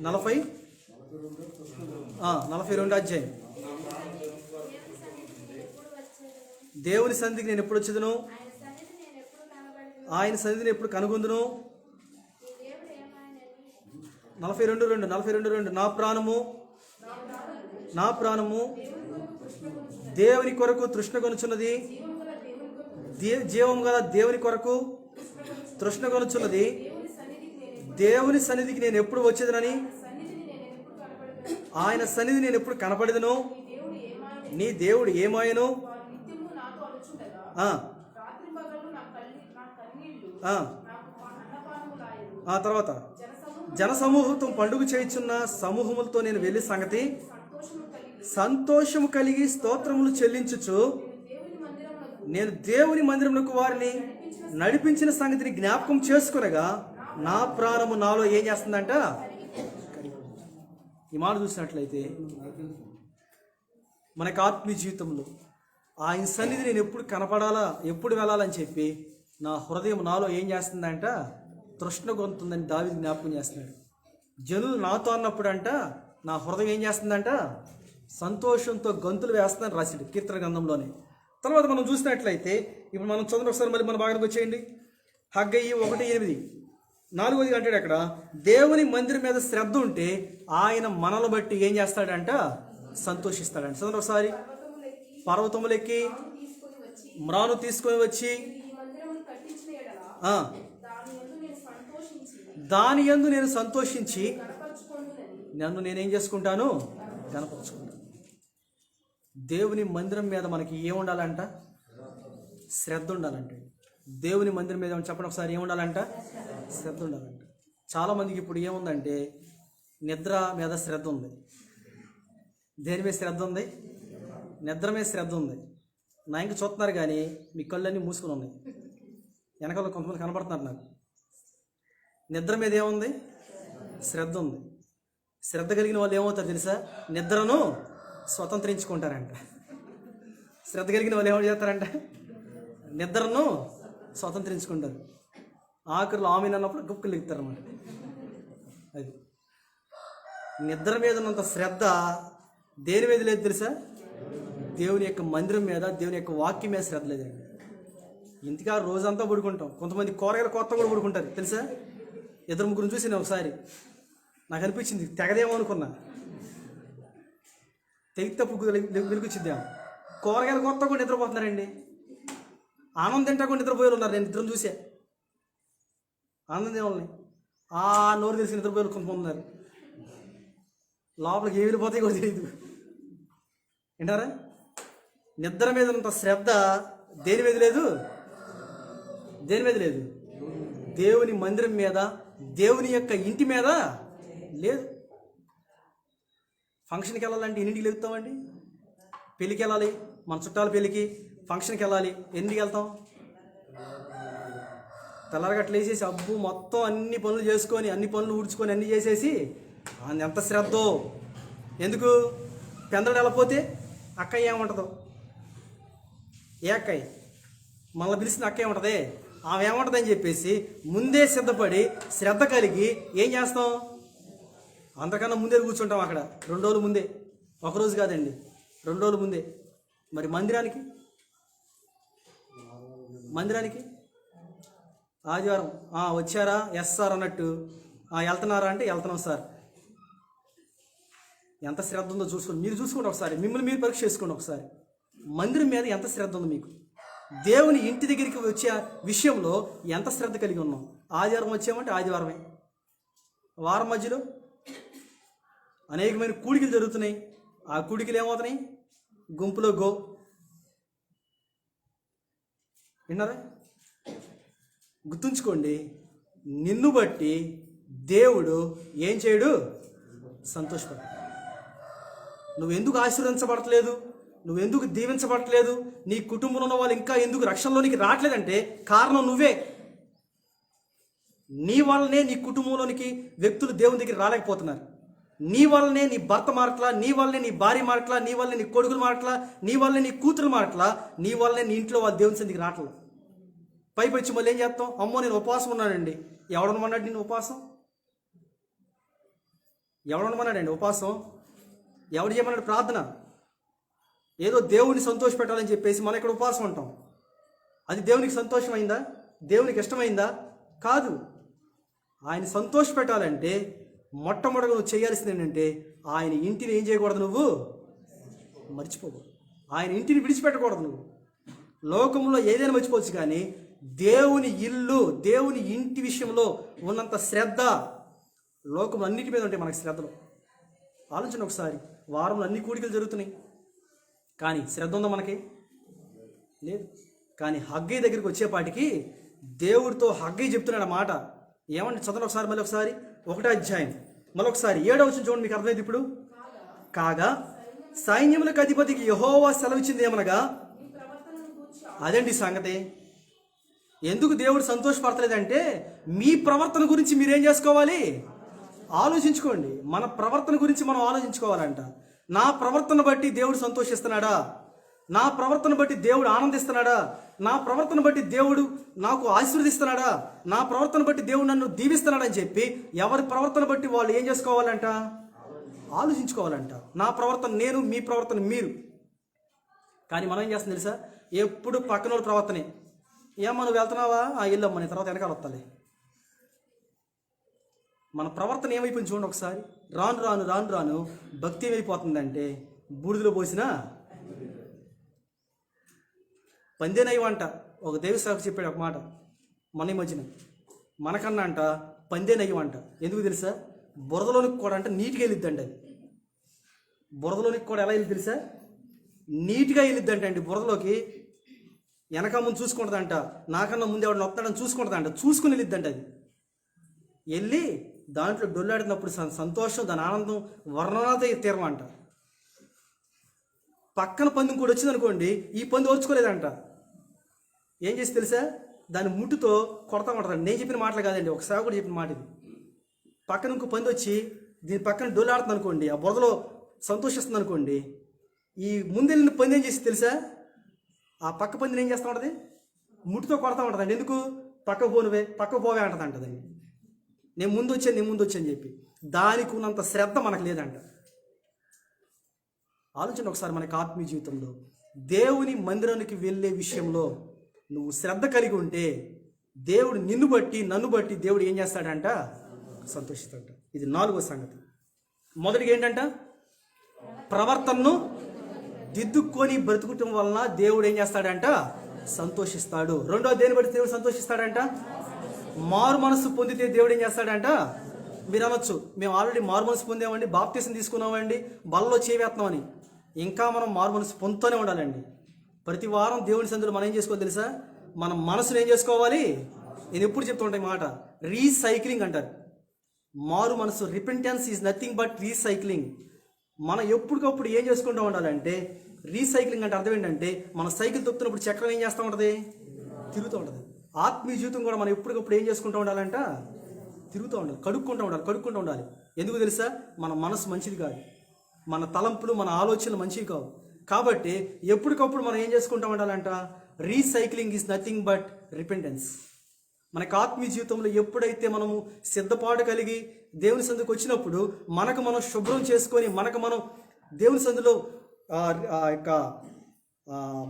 42వ అధ్యాయం. దేవుని సన్నిధికి నేను ఎప్పుడు వచ్చేదను, ఆయన సన్నిధిని ఎప్పుడు కనుగొందును. 42:2 నా ప్రాణము దేవుని కొరకు తృష్ణ కొనుచున్నది, జీవం గల దేవుని కొరకు తృష్ణ కొనుచున్నది. దేవుని సన్నిధికి నేను ఎప్పుడు వచ్చేదనని, ఆయన సన్నిధి నేను ఎప్పుడు కనపడేదను. నీ దేవుడు ఏమాయను? తర్వాత జనసమూహంతో పండుగ చేయుచున్న సమూహములతో నేను వెళ్ళి సంగతి సంతోషము కలిగి స్తోత్రములు చెల్లించుచు నేను దేవుని మందిరమునకు వారిని నడిపించిన సంగతిని జ్ఞాపకం చేసుకునగా నా ప్రాణము నాలో ఏం చేస్తుందంట. ఈ మాట చూసినట్లయితే మనకు ఆత్మీయ జీవితంలో ఆయన సన్నిధి నేను ఎప్పుడు కనపడాలా, ఎప్పుడు వెళ్ళాలని చెప్పి నా హృదయం నాలో ఏం చేస్తుందంట, తృష్ణ గొంతుందని దావీదు జ్ఞాపకం చేస్తున్నాడు. జనులు నాతో అన్నప్పుడు అంట నా హృదయం ఏం చేస్తుందంట, సంతోషంతో గంతులు వేస్తుందని రాశాడు కీర్తన గ్రంథంలోనే. తర్వాత మనం చూసినట్లయితే ఇప్పుడు మనం చదువు ఒకసారి మళ్ళీ మన భాగానికి వచ్చేయండి. హగ్గీ 1:8 4వది అంటాడు అక్కడ, దేవుని మందిరం మీద శ్రద్ధ ఉంటే ఆయన మనల్ని బట్టి ఏం చేస్తాడంట, సంతోషిస్తాడంట. చదువు ఒకసారి. పర్వతములెక్కి మ్రాను తీసుకొని వచ్చి దాని యందు నేను సంతోషించి నన్ను నేనేం చేసుకుంటాను, గణపరుచుకుంటాను. దేవుని మందిరం మీద మనకి ఏముండాలంట, శ్రద్ధ ఉండాలంటే. దేవుని మందిరం మీద చెప్పండి ఒకసారి, ఏముండాలంట? శ్రద్ధ ఉండాలంట. చాలామందికి ఇప్పుడు ఏముందంటే నిద్ర మీద శ్రద్ధ ఉంది. దేని మీద శ్రద్ధ ఉంది? నిద్ర మీద శ్రద్ధ ఉంది. నా ఇంక చూస్తున్నారు కానీ మీ కళ్ళన్నీ మూసుకుని ఉన్నాయి. వెనకాల కొంతమంది కనబడుతున్నారు నాకు. నిద్ర మీద ఏముంది? శ్రద్ధ ఉంది. శ్రద్ధ కలిగిన వాళ్ళు ఏమవుతారు తెలుసా? నిద్రను స్వతంత్రించుకుంటారంట. శ్రద్ధ కలిగిన వాళ్ళు ఏమో చేస్తారంట? నిద్రను స్వతంత్రించుకుంటారు. ఆఖరిలో ఆమెను అన్నప్పుడు గుప్పులు ఎగుతారు అన్నమాట. అది నిద్ర మీద ఉన్నంత శ్రద్ధ దేని మీద లేదు తెలుసా? దేవుని యొక్క మందిరం మీద, దేవుని యొక్క వాక్యం మీద శ్రద్ధ లేదండి. ఇంటికా రోజంతా పడుకుంటాం. కొంతమంది కూరగాయల కొత్త కూడా పడుకుంటారు తెలుసా? 2-3 చూసి నేను ఒకసారి నాకు అనిపించింది తెగదేమో అనుకున్నా. తెగితే వెలుగుచ్చిద్దాం. కూరగాయల కొత్త కూడా నిద్రపోతున్నారండి. ఆనందం తింటా కూడా నిద్రపోయేలు ఉన్నారు. నేను నిద్రను చూసా. ఆనందం వాళ్ళని ఆ నోరు తెలిసి నిద్రపోయేలు కొంతమంది ఉన్నారు. లోపలికి ఏ వెళ్ళిపోతాయి కూడా తెలియదు. వింటారా? నిద్ర మీద ఉన్నంత శ్రద్ధ దేని మీద లేదు? దేని మీద లేదు? దేవుని మందిరం మీద, దేవుని యొక్క ఇంటి మీద లేదు. ఫంక్షన్కి వెళ్ళాలంటే ఎన్నింటికి వెళ్తామండి? పెళ్ళికి వెళ్ళాలి, మన చుట్టాల పెళ్ళికి, ఫంక్షన్కి వెళ్ళాలి. ఎన్నింటికి వెళ్తాం? తెల్లరగట్లు వేసేసి అబ్బు మొత్తం అన్ని పనులు చేసుకొని, అన్ని పనులు ఊడ్చుకొని అన్నీ చేసేసి ఎంత శ్రద్ధో. ఎందుకు? పెందడు వెళ్ళపోతే అక్కయ్య ఏముంటుందో? ఏ అక్కయ్య మనల్ని పిలిచిన అక్క ఏముంటుంది? ఆమె ఏముంటుంది అని చెప్పేసి ముందే సిద్ధపడి శ్రద్ధ కలిగి ఏం చేస్తాం? అంతకన్నా ముందే కూర్చుంటాం అక్కడ 2 రోజులు ముందే. ఒకరోజు కాదండి, 2 రోజులు ముందే. మరి మందిరానికి ఆదివారం వచ్చారా? ఎస్ సార్ అన్నట్టు. వెళ్తున్నారా అంటే వెళ్తున్నాం సార్. ఎంత శ్రద్ధ ఉందో చూసుకోండి. మీరు చూసుకోండి ఒకసారి, మిమ్మల్ని మీరు పరీక్ష చేసుకోండి ఒకసారి. మందిరం మీద ఎంత శ్రద్ధ ఉంది మీకు? దేవుని ఇంటి దగ్గరికి వచ్చే విషయంలో ఎంత శ్రద్ధ కలిగి ఉన్నాం? ఆదివారం వచ్చామంటే ఆదివారమే. వారం మధ్యలో అనేకమైన కూడికలు జరుగుతున్నాయి. ఆ కూడికలు ఏమవుతున్నాయి? గుంపులో గో. విన్నారా? గుర్తుంచుకోండి, నిన్ను బట్టి దేవుడు ఏం చేయడు? సంతోషపడు. నువ్వెందుకు ఆశీర్వదించబడట్లేదు? నువ్వెందుకు దీవించబడట్లేదు? నీ కుటుంబంలో ఉన్న వాళ్ళు ఇంకా ఎందుకు రక్షణలోనికి రావట్లేదంటే కారణం నువ్వే. నీ వల్లనే నీ కుటుంబంలోనికి వ్యక్తులు దేవుని దగ్గర రాలేకపోతున్నారు. నీ వల్లనే నీ భర్త మారట్లా, నీ వల్లనే నీ భార్య మారట్లా, నీ వల్లనే నీ కొడుకులు మారట్లా, నీ వల్లనే నీ కూతురు మారట్లా, నీ వల్లనే నీ ఇంట్లో వాళ్ళు దేవుని సన్నిధికి రావట్లేదు. పైపొచ్చి మళ్ళీ ఏం చేస్తాం? అమ్మో నేను ఉపవాసం ఉన్నానండి. ఎవడనమన్నాడు నిన్ను ఉపవాసం? ఎవడనమన్నాడండి ఉపవాసం? ఎవడు చేయమన్నాడు ప్రార్థన? ఏదో దేవుని సంతోష పెట్టాలని చెప్పేసి మనం ఇక్కడ ఉపవాసం ఉంటాం. అది దేవునికి సంతోషమైందా? దేవునికి ఇష్టమైందా? కాదు. ఆయన సంతోష పెట్టాలంటే మొట్టమొదటిగా నువ్వు చేయాల్సింది ఏంటంటే ఆయన ఇంటిని ఏం చేయకూడదు? నువ్వు మర్చిపోకూడదు. ఆయన ఇంటిని విడిచిపెట్టకూడదు. నువ్వు లోకంలో ఏదైనా మర్చిపోవచ్చు, కానీ దేవుని ఇల్లు, దేవుని ఇంటి విషయంలో ఉన్నంత శ్రద్ధ లోకం అన్నిటి మీద ఉంటాయి మనకి శ్రద్ధలు. ఆలోచన ఒకసారి. వారంలో అన్ని కూడికలు జరుగుతున్నాయి, కానీ శ్రద్ధ ఉందా మనకి? లేదు. కానీ హగ్గయ్య దగ్గరికి వచ్చేపాటికి దేవుడితో హగ్గయ్య చెప్తున్నాడు మాట. ఏమంటే చదవండి ఒకసారి, మళ్ళీ ఒకసారి 1వ అధ్యాయం మళ్ళీ ఒకసారి 7వ వచనం చూడండి. మీకు అర్థమైంది ఇప్పుడు. కాగా సైన్యములకు అధిపతికి యెహోవా సెలవిచ్చింది ఏమనగా, అదండి సంగతి. ఎందుకు దేవుడు సంతోషపడతలేదంటే మీ ప్రవర్తన గురించి మీరేం చేసుకోవాలి? ఆలోచించుకోండి. మన ప్రవర్తన గురించి మనం ఆలోచించుకోవాలంట. నా ప్రవర్తన బట్టి దేవుడు సంతోషిస్తున్నాడా? నా ప్రవర్తన బట్టి దేవుడు ఆనందిస్తున్నాడా? నా ప్రవర్తన బట్టి దేవుడు నాకు ఆశీర్వదిస్తున్నాడా? నా ప్రవర్తన బట్టి దేవుడు నన్ను దీవిస్తున్నాడని చెప్పి ఎవరి ప్రవర్తన బట్టి వాళ్ళు ఏం చేసుకోవాలంట? ఆలోచించుకోవాలంట. నా ప్రవర్తన నేను, మీ ప్రవర్తన మీరు. కానీ మనం ఏం చేస్తాం తెలుసా? ఎప్పుడు పక్కన ప్రవర్తనే. ఏమన్నా నువ్వు వెళ్తున్నావా? వెళ్ళమ్మా, నేను తర్వాత వెనకాల వస్తాలే. మన ప్రవర్తన ఏమైపోయింది చూడండి ఒకసారి. రాను రాను రాను రాను భక్తి ఏమైపోతుందంటే బూడిదలో పోసిన పందేనయ్యవంట. ఒక దేవసేవకు చెప్పాడు ఒక మాట మన ఈ మధ్యన. మనకన్నా అంట పందేనయ్యవంట. ఎందుకు తెలుసా? బురదలోనికి కూడా అంటే నీట్గా వెళ్ళిద్దండి. అది బురదలోనికి కూడా ఎలా వెళ్ళి తెలుసా? నీట్గా వెళ్ళిద్దంట అండి బురదలోకి. వెనక ముందు చూసుకుంటుందంట, నాకన్నా ముందు ఎవడు వస్తాడని చూసుకుంటుందంట, చూసుకుని వెళ్ళిద్దంట. అది వెళ్ళి దాంట్లో డొల్లాడినప్పుడు సంతోషం, దాని ఆనందం వర్ణనాత తీరమంట. పక్కన పంది కూడా వచ్చింది అనుకోండి, ఈ పంది ఓర్చుకోలేదంట. ఏం చేసి తెలుసా, దాని ముట్టుతో కొడతా ఉంటుందండి. నేను చెప్పిన మాటలు కాదండి, ఒక సేవకుడు చెప్పిన మాట ఇది. పక్కన ఇంకో పంది వచ్చి దీని పక్కన డొల్లాడుతుంది అనుకోండి, ఆ బురదలో సంతోషిస్తుంది అనుకోండి, ఈ ముందెళ్ళిన పంది ఏం చేసి తెలుసా, ఆ పక్క పందిని ఏం చేస్తూ ఉంటుంది, ముట్టుతో కొడతా ఉంటుందండి. ఎందుకు, పక్క పోవే అంటదండి. నేను ముందు వచ్చాను చెప్పి. దానికి ఉన్నంత శ్రద్ధ మనకు లేదంట. ఆలోచన ఒకసారి, మనకి ఆత్మీయ జీవితంలో దేవుని మందిరానికి వెళ్ళే విషయంలో నువ్వు శ్రద్ధ కలిగి ఉంటే దేవుడు నిన్ను బట్టి నన్ను బట్టి దేవుడు ఏం చేస్తాడంట, సంతోషిస్తాడంట. ఇది 4వ సంగతి. మొదటిగా ఏంటంట, ప్రవర్తనను దిద్దుకొని బ్రతుకుటం వలన దేవుడు ఏం చేస్తాడంట, సంతోషిస్తాడు. రెండో, దేని బట్టి దేవుడు సంతోషిస్తాడంట, మారు మనసు పొందితే దేవుడు ఏం చేస్తాడంట. మీరు అనొచ్చు, మేము ఆల్రెడీ మారు మనసు పొందామండి, బాప్తీసం తీసుకున్నామండి, బలలో చేవేస్తున్నామని. ఇంకా మనం మారు మనసు పొందుతూనే ఉండాలండి. ప్రతి వారం దేవుని సందులో మనం ఏం చేసుకోవాలి తెలుసా, మన మనసును ఏం చేసుకోవాలి. నేను ఎప్పుడు చెప్తుంటా మాట, రీసైక్లింగ్ అంటారు. మారు మనసు, repentance is nothing but recycling. మనం ఎప్పటికప్పుడు ఏం చేసుకుంటూ ఉండాలంటే, రీసైక్లింగ్ అంటే అర్థం ఏంటంటే, మన సైకిల్ తొక్కుతున్నప్పుడు చక్రం ఏం చేస్తూ ఉంటుంది, తిరుగుతూ ఉంటుంది. ఆత్మీయ జీవితం కూడా మనం ఎప్పటికప్పుడు ఏం చేసుకుంటూ ఉండాలంట, తిరుగుతూ ఉండాలి, కడుక్కుంటూ ఉండాలి. ఎందుకు తెలుసా, మన మనసు మంచిది కాదు, మన తలంపులు మన ఆలోచనలు మంచివి కావు. కాబట్టి ఎప్పటికప్పుడు మనం ఏం చేసుకుంటూ ఉండాలంట, recycling is nothing but repentance. మనకు ఆత్మీయ జీవితంలో ఎప్పుడైతే మనము సిద్ధపాటు కలిగి దేవుని సందుకు వచ్చినప్పుడు మనకు మనం శుభ్రం చేసుకొని మనకు మనం దేవుని సందులో యొక్క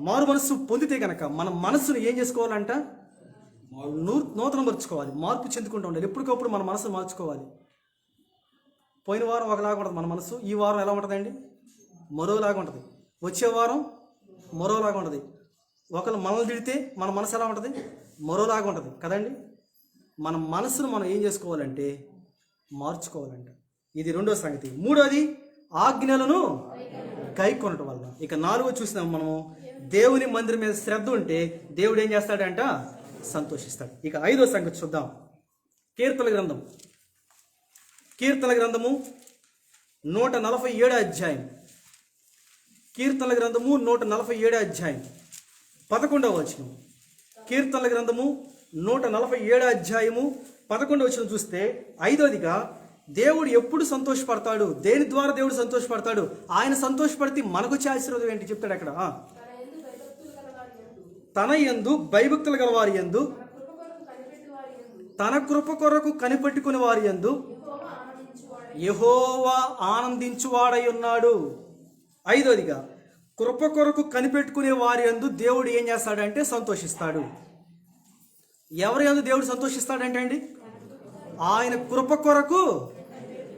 మారు మనస్సు పొందితే కనుక మన మనస్సును ఏం చేసుకోవాలంట, నూతనపరుచుకోవాలి, మార్పు చెందుకుంటూ ఉండాలి. ఎప్పటికప్పుడు మన మనసును మార్చుకోవాలి. పోయిన వారం ఒకలాగా ఉంటుంది మన మనసు, ఈ వారం ఎలా ఉంటుందండి, మరోలాగా ఉంటుంది. వచ్చే వారం మరోలాగా ఉంటుంది. ఒకరు మనల్ని తిడితే మన మనసు ఎలా ఉంటుంది, మరోలాగా ఉంటుంది కదండి. మన మనసును మనం ఏం చేసుకోవాలంటే మార్చుకోవాలంట. ఇది రెండో సంగతి. మూడోది, ఆజ్ఞలను గైకొనటం వల్ల. ఇక 4వ చూసినాం మనము, దేవుని మందిరం మీద శ్రద్ధ ఉంటే దేవుడు ఏం చేస్తాడంట, సంతోషిస్తాడు. ఇక 5వ సంగతి చూద్దాం. కీర్తనల గ్రంథము 147 అధ్యాయం. కీర్తనల గ్రంథము 147 అధ్యాయం 11వ వచనం. కీర్తనల గ్రంథము 147 అధ్యాయము 11వ వచనం చూస్తే, 5వదిగా దేవుడు ఎప్పుడు సంతోషపడతాడు, దేని ద్వారా దేవుడు సంతోషపడతాడు, ఆయన సంతోషపడితే మనకు వచ్చే ఆశీర్వాదం ఏంటి చెప్తాడు అక్కడ. తన యందు భయభక్తులు గల వారి యందు, తన కృప కొరకు కనిపెట్టుకుని వారి యందు యెహోవా ఆనందించువాడై ఉన్నాడు. 5వదిగా కృప కొరకు కనిపెట్టుకునే వారి యందు దేవుడు ఏం చేస్తాడంటే సంతోషిస్తాడు. ఎవరి యందు దేవుడు సంతోషిస్తాడంటే అండి, ఆయన కృప కొరకు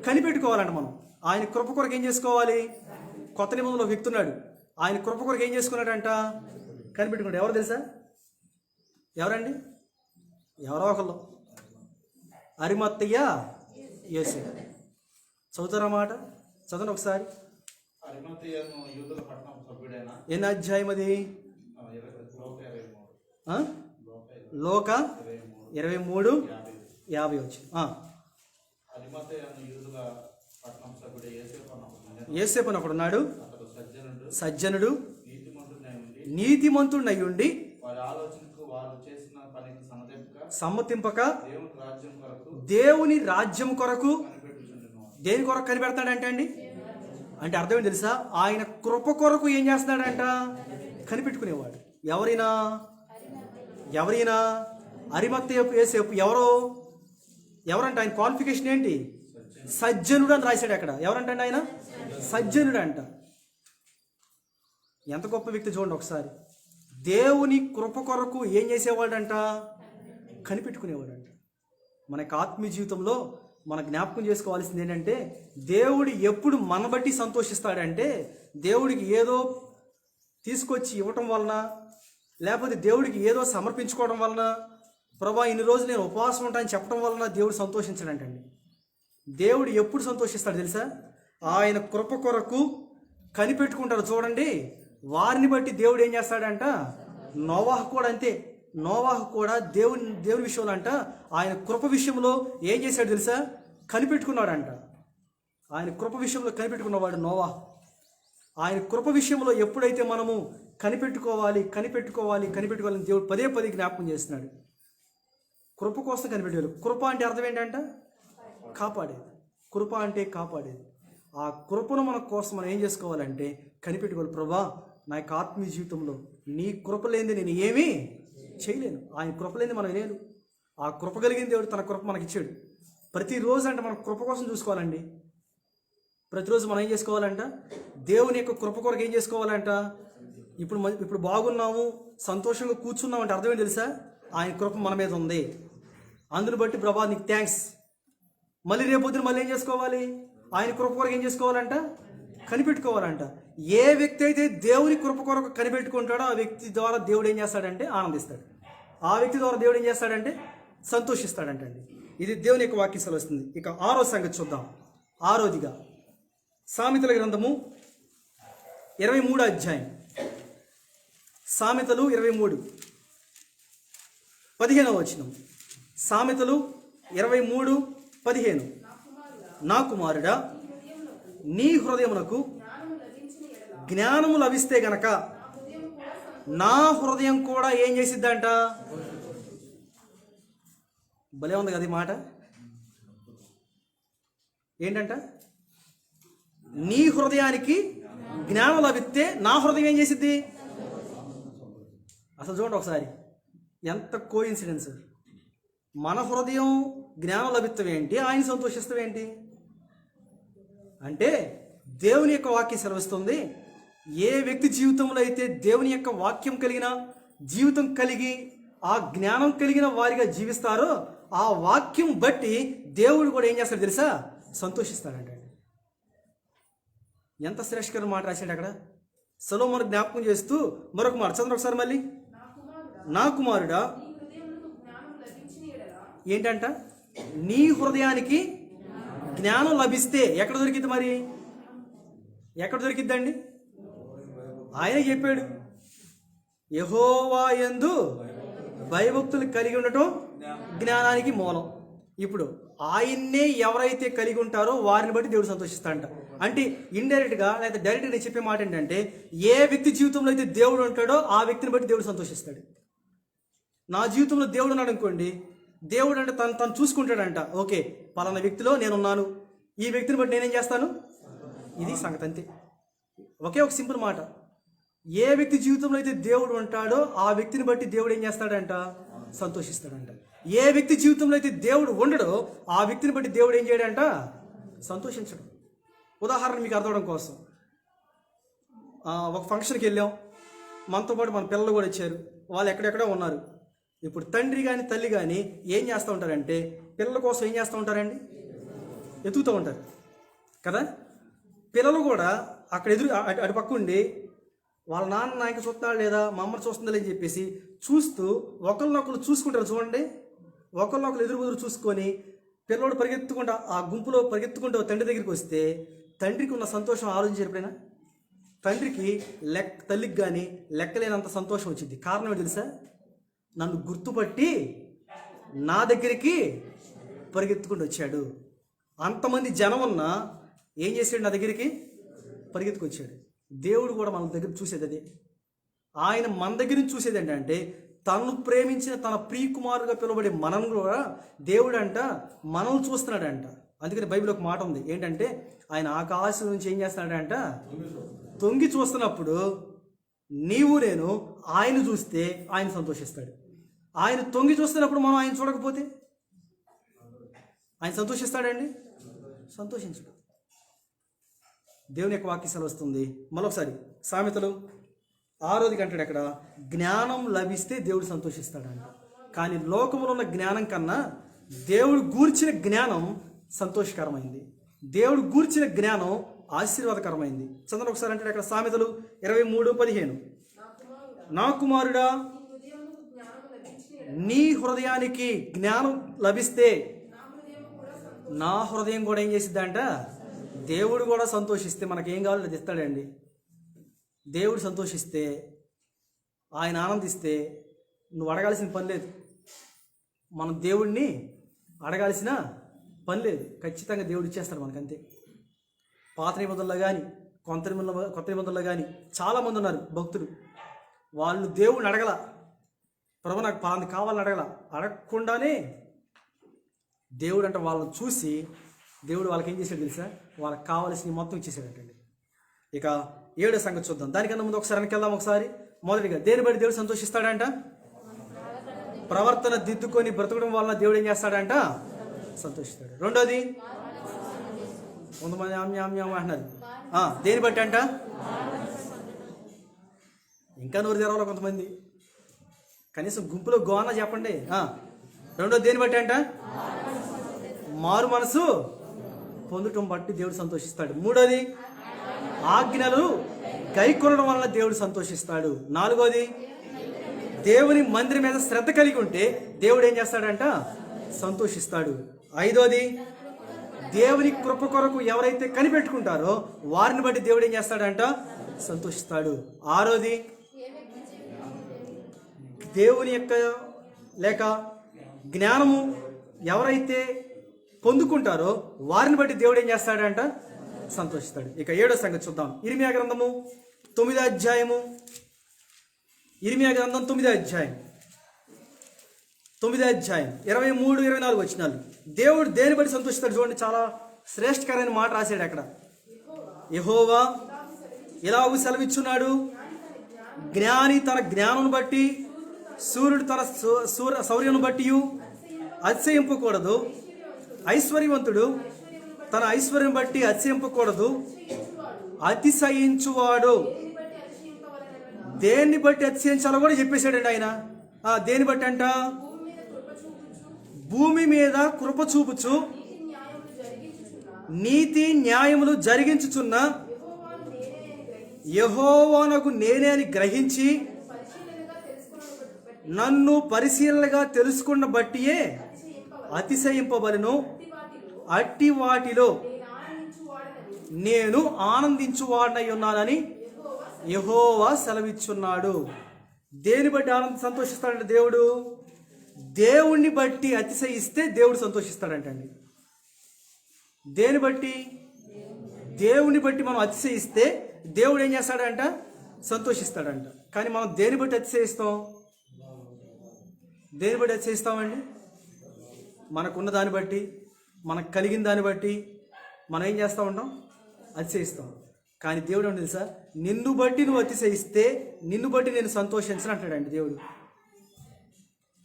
కనిపెట్టుకోవాలంట. మనం ఆయన కృప కొరకు ఏం చేసుకోవాలి. కొత్త నిబంధనలో వ్యక్తి ఉన్నాడు, ఆయన కృప కొరకు ఏం చేసుకున్నాడంట, కనిపెట్టుకున్నాడు. ఎవరు తెలుసా, ఎవరండి, ఎవరో ఒకళ్ళు, అరిమత్తయ్య యోసేపు. చదువుతారా మాట, చదవండి ఒకసారి. ఎన్ని అధ్యాయం అది, లోక 23:50 వచ్చి. యోసేపు అని ఒకడు ఉన్నాడు, సజ్జనుడు, నీతిమంతుడై ఉండి సమ్మతింపక దేవుని రాజ్యం కొరకు, దేని కొరకు కనిపెడతాడంటే అండి, అంటే అర్థం తెలుసా, ఆయన కృప కొరకు ఏం చేస్తున్నాడంట, కనిపెట్టుకునేవాడు. ఎవరైనా అరిమత్తయ్య యోసేపు ఎవరంట, ఆయన క్వాలిఫికేషన్ ఏంటి, సజ్జనుడు అని రాశాడు అక్కడ. ఎవరంటే ఆయన సజ్జనుడు అంట. ఎంత గొప్ప వ్యక్తి చూడండి ఒకసారి. దేవుని కృప కొరకు ఏం చేసేవాడంట, కనిపెట్టుకునేవాడంట. మనకి ఆత్మీయ జీవితంలో మన జ్ఞాపకం చేసుకోవాల్సింది ఏంటంటే, దేవుడు ఎప్పుడు మన బట్టి సంతోషిస్తాడంటే, దేవుడికి ఏదో తీసుకొచ్చి ఇవ్వటం వలన, లేకపోతే దేవుడికి ఏదో సమర్పించుకోవడం వలన, ప్రభా ఇన్ని రోజులు నేను ఉపవాసం ఉంటానని చెప్పడం వలన దేవుడు సంతోషించడంటండి. దేవుడు ఎప్పుడు సంతోషిస్తాడు తెలుసా, ఆయన కృప కొరకు కనిపెట్టుకుంటారు చూడండి, వారిని బట్టి దేవుడు ఏం చేస్తాడంట, నోవాహు కూడా అంతే. నోవాహు కూడా దేవుని విషయంలో అంట ఆయన కృప విషయంలో ఏం చేశాడు తెలుసా? కనిపెట్టుకున్నాడంట. ఆయన కృప విషయంలో కనిపెట్టుకున్నవాడు నోవాహు. ఆయన కృప విషయంలో ఎప్పుడైతే మనము కనిపెట్టుకోవాలి అని దేవుడు పదే పదే జ్ఞాపకం చేస్తున్నాడు. కృప కోసం కనిపెట్టాడు. కృప అంటే అర్థం ఏంటంట? కాపాడేది. కృప అంటే కాపాడేది. ఆ కృపను మన కోసం మనం ఏం చేసుకోవాలంటే కనిపెట్టుకోవాలి. ప్రభా, నా యొక్క ఆత్మీయ జీవితంలో నీ కృప లేనిది నేను ఏమీ చేయలేను. ఆయన కృప లేనిది మనం లేను. ఆ కృప కలిగిన దేవుడు తన కృప మనకి ఇచ్చాడు. ప్రతిరోజు అంటే మనం కృప కోసం చూసుకోవాలండి. ప్రతిరోజు మనం ఏం చేసుకోవాలంట? దేవుని యొక్క కృప కొరకు ఏం చేసుకోవాలంట? ఇప్పుడు బాగున్నాము, సంతోషంగా కూర్చున్నాం అంటే అర్థం ఏంటి తెలుసా? ఆయన కృప మన మీద ఉంది. అందుని బట్టి ప్రభా నీకు థ్యాంక్స్. మళ్ళీ రేపొద్దున మళ్ళీ ఏం చేసుకోవాలి? ఆయన కృప కొరకు ఏం చేసుకోవాలంట? కనిపెట్టుకోవాలంట. ఏ వ్యక్తి అయితే దేవుని కృప కొరకు కనిపెట్టుకుంటాడో ఆ వ్యక్తి ద్వారా దేవుడు ఏం చేస్తాడంటే ఆనందిస్తాడు. ఆ వ్యక్తి ద్వారా దేవుడు ఏం చేస్తాడంటే సంతోషిస్తాడంటండి. ఇది దేవుని యొక్క వాక్యం సెలవుస్తుంది. ఇక 6వ సంగతి చూద్దాం. 6వదిగా సామెతల గ్రంథము 23వ అధ్యాయం. సామెతలు 23:15 వచనం. సామెతలు 23:15. నా కుమారుడా, నీ హృదయమునకు జ్ఞానము లభిస్తే గనక నా హృదయం కూడా ఏం చేసిద్దంట? భలే ఉంది కదా ఈ మాట. ఏంటంట? నీ హృదయానికి జ్ఞానం లభిస్తే నా హృదయం ఏం చేసిద్ది? అసలు చూడండి ఒకసారి, ఎంత కోఇన్సిడెన్స్. మన హృదయం జ్ఞానం లభిస్తాం ఏంటి, ఆయన సంతోషిస్తాం ఏంటి అంటే దేవుని యొక్క వాక్యం సెలవిస్తుంది. ఏ వ్యక్తి జీవితంలో అయితే దేవుని యొక్క వాక్యం కలిగిన జీవితం కలిగి ఆ జ్ఞానం కలిగిన వారిగా జీవిస్తారో ఆ వాక్యం బట్టి దేవుడు కూడా ఏం చేస్తాడు తెలుసా? సంతోషిస్తాడంట. ఎంత శ్రేష్ఠకరమైన మాట రాశాడు అక్కడ. సొలొమోను జ్ఞాపకం చేస్తూ మరొక మాట చదవండి ఒకసారి మళ్ళీ. నా కుమారుడా, ఏంటంట? నీ హృదయానికి జ్ఞానం లభిస్తే ఎక్కడ దొరికింది? మరి ఎక్కడ దొరికిద్దండి? ఆయన చెప్పాడు, యెహోవా యందు భయభక్తులు కలిగి ఉండటం జ్ఞానానికి మూలం. ఇప్పుడు ఆయన్నే ఎవరైతే కలిగి ఉంటారో వారిని బట్టి దేవుడు సంతోషిస్తాడంట. అంటే ఇండైరెక్ట్గా లేదా డైరెక్ట్గా నేను చెప్పే మాట ఏంటంటే, ఏ వ్యక్తి జీవితంలో అయితే దేవుడు ఉంటాడో ఆ వ్యక్తిని బట్టి దేవుడు సంతోషిస్తాడు. నా జీవితంలో దేవుడు ఉన్నాడు అనుకోండి, దేవుడు అంటే తను చూసుకుంటాడంట. ఓకే, పలానా వ్యక్తిలో నేనున్నాను, ఈ వ్యక్తిని బట్టి నేనేం చేస్తాను? ఇది సంగతి అంతే. ఒకే ఒక సింపుల్ మాట. ఏ వ్యక్తి జీవితంలో అయితే దేవుడు ఉంటాడో ఆ వ్యక్తిని బట్టి దేవుడు ఏం చేస్తాడంట? సంతోషిస్తాడంట. ఏ వ్యక్తి జీవితంలో అయితే దేవుడు ఉండడో ఆ వ్యక్తిని బట్టి దేవుడు ఏం చేయడంట? సంతోషించడం. ఉదాహరణ మీకు అర్థం అవడం కోసం, ఒక ఫంక్షన్కి వెళ్ళాం, మనతో పాటు మన పిల్లలు కూడా వచ్చారు, వాళ్ళు ఎక్కడెక్కడో ఉన్నారు. ఇప్పుడు తండ్రి కానీ తల్లి కానీ ఏం చేస్తూ ఉంటారంటే పిల్లల కోసం ఏం చేస్తూ ఉంటారండి? ఎతుకుతూ ఉంటారు కదా. పిల్లలు కూడా అక్కడ అటు పక్క ఉండి వాళ్ళ నాన్న నాయకు చూస్తున్నాడు లేదా మా అమ్మ చూస్తుందా అని చెప్పేసి చూస్తూ ఒకరినొకరు చూసుకుంటారు. చూడండి, ఒకరినొకరు ఎదురు చూసుకొని పిల్లడు పరిగెత్తుకుంటా ఆ గుంపులో పరిగెత్తుకుంటూ తండ్రి దగ్గరికి వస్తే తండ్రికి ఉన్న సంతోషం ఆలోచించి ఎప్పుడైనా? తండ్రికి తల్లికి కానీ లెక్కలేనంత సంతోషం వచ్చింది. కారణం ఏంటి తెలుసా? నన్ను గుర్తుపట్టి నా దగ్గరికి పరిగెత్తుకుంటూ వచ్చాడు. అంతమంది జనం ఉన్నా ఏం చేశాడు? నా దగ్గరికి పరిగెత్తుకొచ్చాడు. దేవుడు కూడా మన దగ్గర చూసేది అదే. ఆయన మన దగ్గర నుంచి చూసేది ఏంటంటే తను ప్రేమించిన తన ప్రియకుమారుగా పిలువబడే మనం కూడా దేవుడు అంట మనల్ని చూస్తున్నాడంట. అందుకని బైబిల్ ఒక మాట ఉంది ఏంటంటే, ఆయన ఆకాశం నుంచి ఏం చేస్తున్నాడంట? తొంగి చూస్తున్నప్పుడు నీవు నేను ఆయన చూస్తే ఆయన సంతోషిస్తాడు. ఆయన తొంగి చూస్తున్నప్పుడు మనం ఆయన చూడకపోతే ఆయన సంతోషిస్తాడండి? సంతోషించడు. దేవుని యొక్క వాక్య సెలవుస్తుంది. మరొకసారి సామెతలు 6వ అంటాడు అక్కడ, జ్ఞానం లభిస్తే దేవుడు సంతోషిస్తాడంట. కానీ లోకంలో ఉన్న జ్ఞానం కన్నా దేవుడు గూర్చిన జ్ఞానం సంతోషకరమైంది. దేవుడు గూర్చిన జ్ఞానం ఆశీర్వాదకరమైంది. చంద్ర ఒకసారి అంటే అక్కడ సామెతలు 23:15. నా కుమారుడా, నీ హృదయానికి జ్ఞానం లభిస్తే నా హృదయం కూడా ఏం చేసిద్దంట? దేవుడు కూడా సంతోషిస్తే మనకేం కావాలో అది ఇస్తాడండి. దేవుడు సంతోషిస్తే ఆయన ఆనందిస్తే నువ్వు అడగాల్సిన పని లేదు. మనం దేవుణ్ణి అడగాల్సిన పని లేదు. ఖచ్చితంగా దేవుడు ఇచ్చేస్తాడు మనకంతే. పాత నిబంధనలో కానీ కొత్త నిబంధనలో కానీ చాలామంది ఉన్నారు భక్తులు, వాళ్ళు దేవుణ్ణి అడగల, ప్రభు నాకు పాలన కావాలని అడగకుండానే దేవుడు అంటే వాళ్ళని చూసి దేవుడు వాళ్ళకి ఏం చేశాడు తెలుసా, వాళ్ళకి కావాల్సిన మొత్తం ఇచ్చేసాడంటండి. ఇక 7వ సంగతి చూద్దాం. దానికన్నా ముందు ఒకసారి వెనకెళ్దాం. ఒకసారి మొదటిగా దేని బట్టి దేవుడు సంతోషిస్తాడంట? ప్రవర్తన దిద్దుకొని బ్రతకడం వలన దేవుడు ఏం చేస్తాడంట? సంతోషిస్తాడు. రెండోది కొంతమంది ఆమ్యామ్యామ అంటున్నారు. దేని బట్టి అంట? ఇంకా నోరు తెరవాలి కొంతమంది, కనీసం గుంపులో గోన చెప్పండి. రెండోది దేని బట్టి అంట? మారు మనసు పొందటం బట్టి దేవుడు సంతోషిస్తాడు. మూడోది ఆజ్ఞలు గైకొనడం వలన దేవుడు సంతోషిస్తాడు. నాలుగోది దేవుని మందిరం మీద శ్రద్ధ కలిగి ఉంటే దేవుడు ఏం చేస్తాడంట? సంతోషిస్తాడు. ఐదోది దేవుని కృప కొరకు ఎవరైతే కనిపెట్టుకుంటారో వారిని బట్టి దేవుడు ఏం చేస్తాడంట? సంతోషిస్తాడు. ఆరోది దేవుని యొక్క లేక జ్ఞానము ఎవరైతే పొందుకుంటారో వారిని బట్టి దేవుడు ఏం చేస్తాడంట? సంతోషిస్తాడు. ఇక 7వ సంగతి చూద్దాం. ఇర్మియా గ్రంథము 9వ అధ్యాయము. ఇర్మియా గ్రంథం 9వ అధ్యాయం 23, 24 వచనాలు. దేవుడు దేని బట్టి సంతోషిస్తాడు చూడండి. చాలా శ్రేష్టకరమైన మాట రాశాడు అక్కడ. యెహోవా ఇలాగు సెలవిచ్చున్నాడు, జ్ఞాని తన జ్ఞానం బట్టి, సూర్యుడు తన శౌర్యను బట్టి అతిశయింపకూడదు, ఐశ్వర్యవంతుడు తన ఐశ్వర్యం బట్టి అతిశయింపకూడదు. అతిశయించువాడు దేన్ని బట్టి అతిశయించాలో కూడా చెప్పేశాడండి ఆయన. దేన్ని బట్టి అంట? భూమి మీద కృప చూపుచు నీతి న్యాయములు జరిగించుచున్న యెహోవానకు నేనే అని గ్రహించి నన్ను పరిశీలనగా తెలుసుకున్న బట్టియే అతిశయింపబలను. అట్టి వాటిలో నేను ఆనందించువాడనై ఉన్నానని యెహోవా సెలవిచ్చున్నాడు. దేని బట్టి సంతోషిస్తాడంటే దేవుడు? దేవుణ్ణి బట్టి అతిశయిస్తే దేవుడు సంతోషిస్తాడంటండి. దేని బట్టి? దేవుని బట్టి మనం అతిశయిస్తే దేవుడు ఏం చేస్తాడంట? సంతోషిస్తాడంట. కానీ మనం దేని బట్టి అతిశయిస్తాం? దేని బట్టి అతిశయిస్తామండి? మనకున్న దాన్ని బట్టి, మనకు కలిగిన దాన్ని బట్టి మనం ఏం చేస్తూ ఉంటాం? అతిశయిస్తాం. కానీ దేవుడు అంటే తెలుసా, నిన్ను బట్టి నువ్వు అతిశయిస్తే నిన్ను బట్టి నేను సంతోషించను అంటాడండి దేవుడు.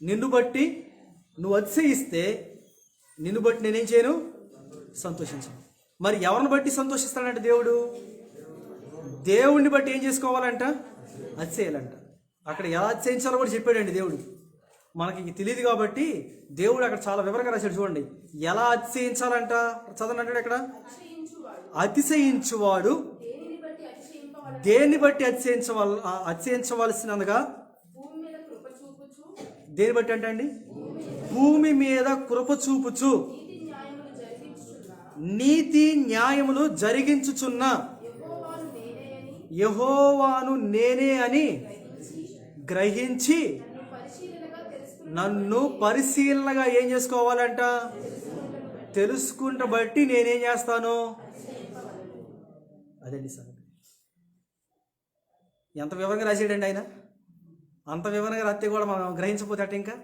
నిన్ను బట్టి నువ్వు అతిశయిస్తే నిన్ను బట్టి నేనేం చేయను? సంతోషించను. మరి ఎవరిని బట్టి సంతోషిస్తాడంట దేవుడు? దేవుడిని బట్టి ఏం చేసుకోవాలంట? అతిశయాలంట. అక్కడ ఎలా అతిశయించాలో కూడా చెప్పాడండి దేవుడు. మనకి తెలియదు కాబట్టి దేవుడు అక్కడ చాలా వివరంగా రాశాడు. చూడండి ఎలా అతిశయించాలంట. చదవండి అంటాడు అక్కడ. అతిశయించువాడు దేన్ని బట్టి అతిశయించవలసినగా దేని బట్టి అంటే అండి? భూమి మీద కృప చూపుచు నీతి న్యాయములు జరిగించుచున్న యెహోవాను నేనే అని గ్రహించి నన్ను పరిశీలనగా ఏం చేసుకోవాలంట? తెలుసుకుంట బట్టి నేనేం చేస్తాను? అదండి సంగతి. ఎంత వివరంగా రాశాడండి ఆయన. అంత వివరంగా రాస్తే కూడా మనం గ్రహించకపోతే అట్ట ఇంకా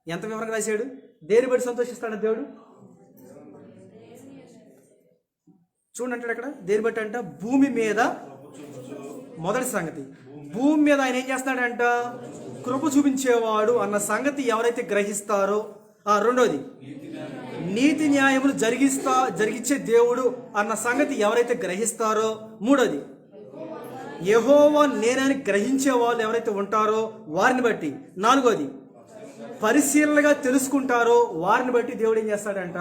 ఎంత వివరంగా రాశాడు. దేని బట్టి సంతోషిస్తాడు దేవుడు? చూడండి అంటాడు అక్కడ. దేని బట్టి అంట? భూమి మీద. మొదటి సంగతి, భూమి మీద ఆయన ఏం చేస్తాడంట? కృప చూపించేవాడు అన్న సంగతి ఎవరైతే గ్రహిస్తారో. రెండోది, నీతి న్యాయములు జరిగించే దేవుడు అన్న సంగతి ఎవరైతే గ్రహిస్తారో. మూడోది, యెహోవా నేనని గ్రహించే వాళ్ళు ఎవరైతే ఉంటారో వారిని బట్టి. నాలుగోది, పరిశీలనగా తెలుసుకుంటారో వారిని బట్టి దేవుడు ఏం చేస్తాడంట?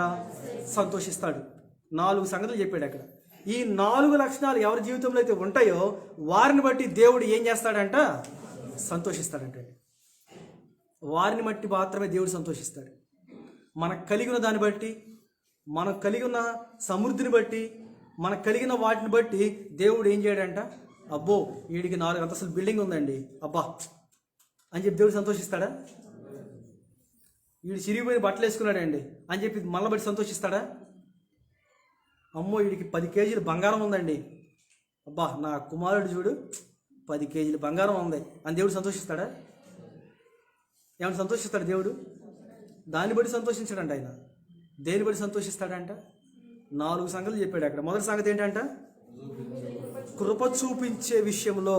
సంతోషిస్తాడు. 4 సంగతులు చెప్పాడు అక్కడ. ఈ 4 లక్షణాలు ఎవరి జీవితంలో అయితే ఉంటాయో వారిని బట్టి దేవుడు ఏం చేస్తాడంట? సంతోషిస్తాడంట. వారిని బట్టి మాత్రమే దేవుడు సంతోషిస్తాడు. మనకు కలిగిన దాన్ని బట్టి, మనకు కలిగిన సమృద్ధిని బట్టి, మనకు కలిగిన వాటిని బట్టి దేవుడు ఏం చేయడంట? అబ్బో వీడికి 4 అంతస్తుల బిల్డింగ్ ఉందండి, అబ్బా అని చెప్పి దేవుడు సంతోషిస్తాడా? వీడు చిరిగిపోయిన బట్టలు వేసుకున్నాడండి అని చెప్పి మళ్ళీ బట్టి సంతోషిస్తాడా? అమ్మో వీడికి 10 కేజీలు బంగారం ఉందండి, అబ్బా నా కుమారుడు చూడు 10 కేజీలు బంగారం ఉంది అని దేవుడు సంతోషిస్తాడా? ఏమైనా సంతోషిస్తాడు దేవుడు? దాన్ని బట్టి సంతోషించాడంట ఆయన. దేని బట్టి సంతోషిస్తాడంట? 4 సంగతులు చెప్పాడు అక్కడ. మొదటి సంగతి ఏంటంట? కృప చూపించే విషయంలో,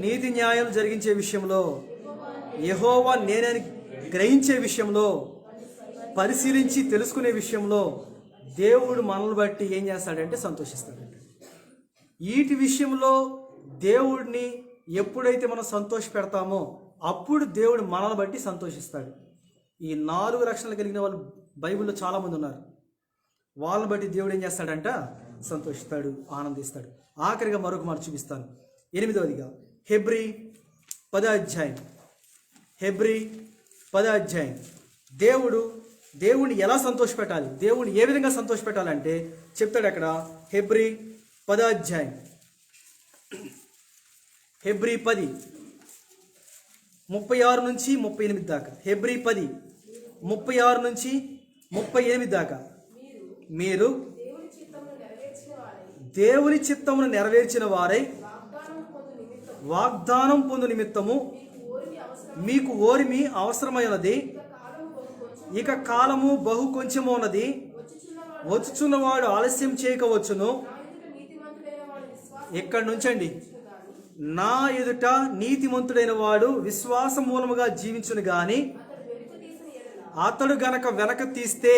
నీతి న్యాయం జరిగించే విషయంలో, యెహోవా నేనని గ్రహించే విషయంలో, పరిశీలించి తెలుసుకునే విషయంలో దేవుడు మనల్ని బట్టి ఏం చేస్తాడంటే సంతోషిస్తాడంట. వీటి విషయంలో దేవుడిని ఎప్పుడైతే మనం సంతోష పెడతామో అప్పుడు దేవుడు మనల్ని బట్టి సంతోషిస్తాడు. ఈ 4 లక్షణాలు కలిగిన వాళ్ళు బైబిల్లో చాలామంది ఉన్నారు. వాళ్ళని బట్టి దేవుడు ఏం చేస్తాడంట? సంతోషిస్తాడు, ఆనందిస్తాడు. ఆఖరిగా మరొక మాట చూపిస్తాను. 8వదిగా హెబ్రీ 10వ అధ్యాయం. హెబ్రీ 10వ అధ్యాయం. దేవుడిని ఎలా సంతోషపెట్టాలి, దేవుడిని ఏ విధంగా సంతోషపెట్టాలంటే చెప్తాడు అక్కడ. హెబ్రీ 10వ అధ్యాయం. హెబ్రీ 10 36 నుంచి 38 దాకా. హెబ్రీ 10 36 నుంచి 38 దాకా. మీరు దేవుని చిత్తమును నెరవేర్చిన వారై వాగ్దానం పొందు నిమిత్తము మీకు ఓరిమి అవసరమైనది, ఇక కాలము బహు కొంచెము ఉన్నది, వచ్చుచున్నవాడు ఆలస్యం చేయకవచ్చును. ఎక్కడి నుంచండి? నా ఎదుట నీతిమంతుడైన వాడు విశ్వాస మూలముగా జీవించును గాని అతడు గనక వెనక తీస్తే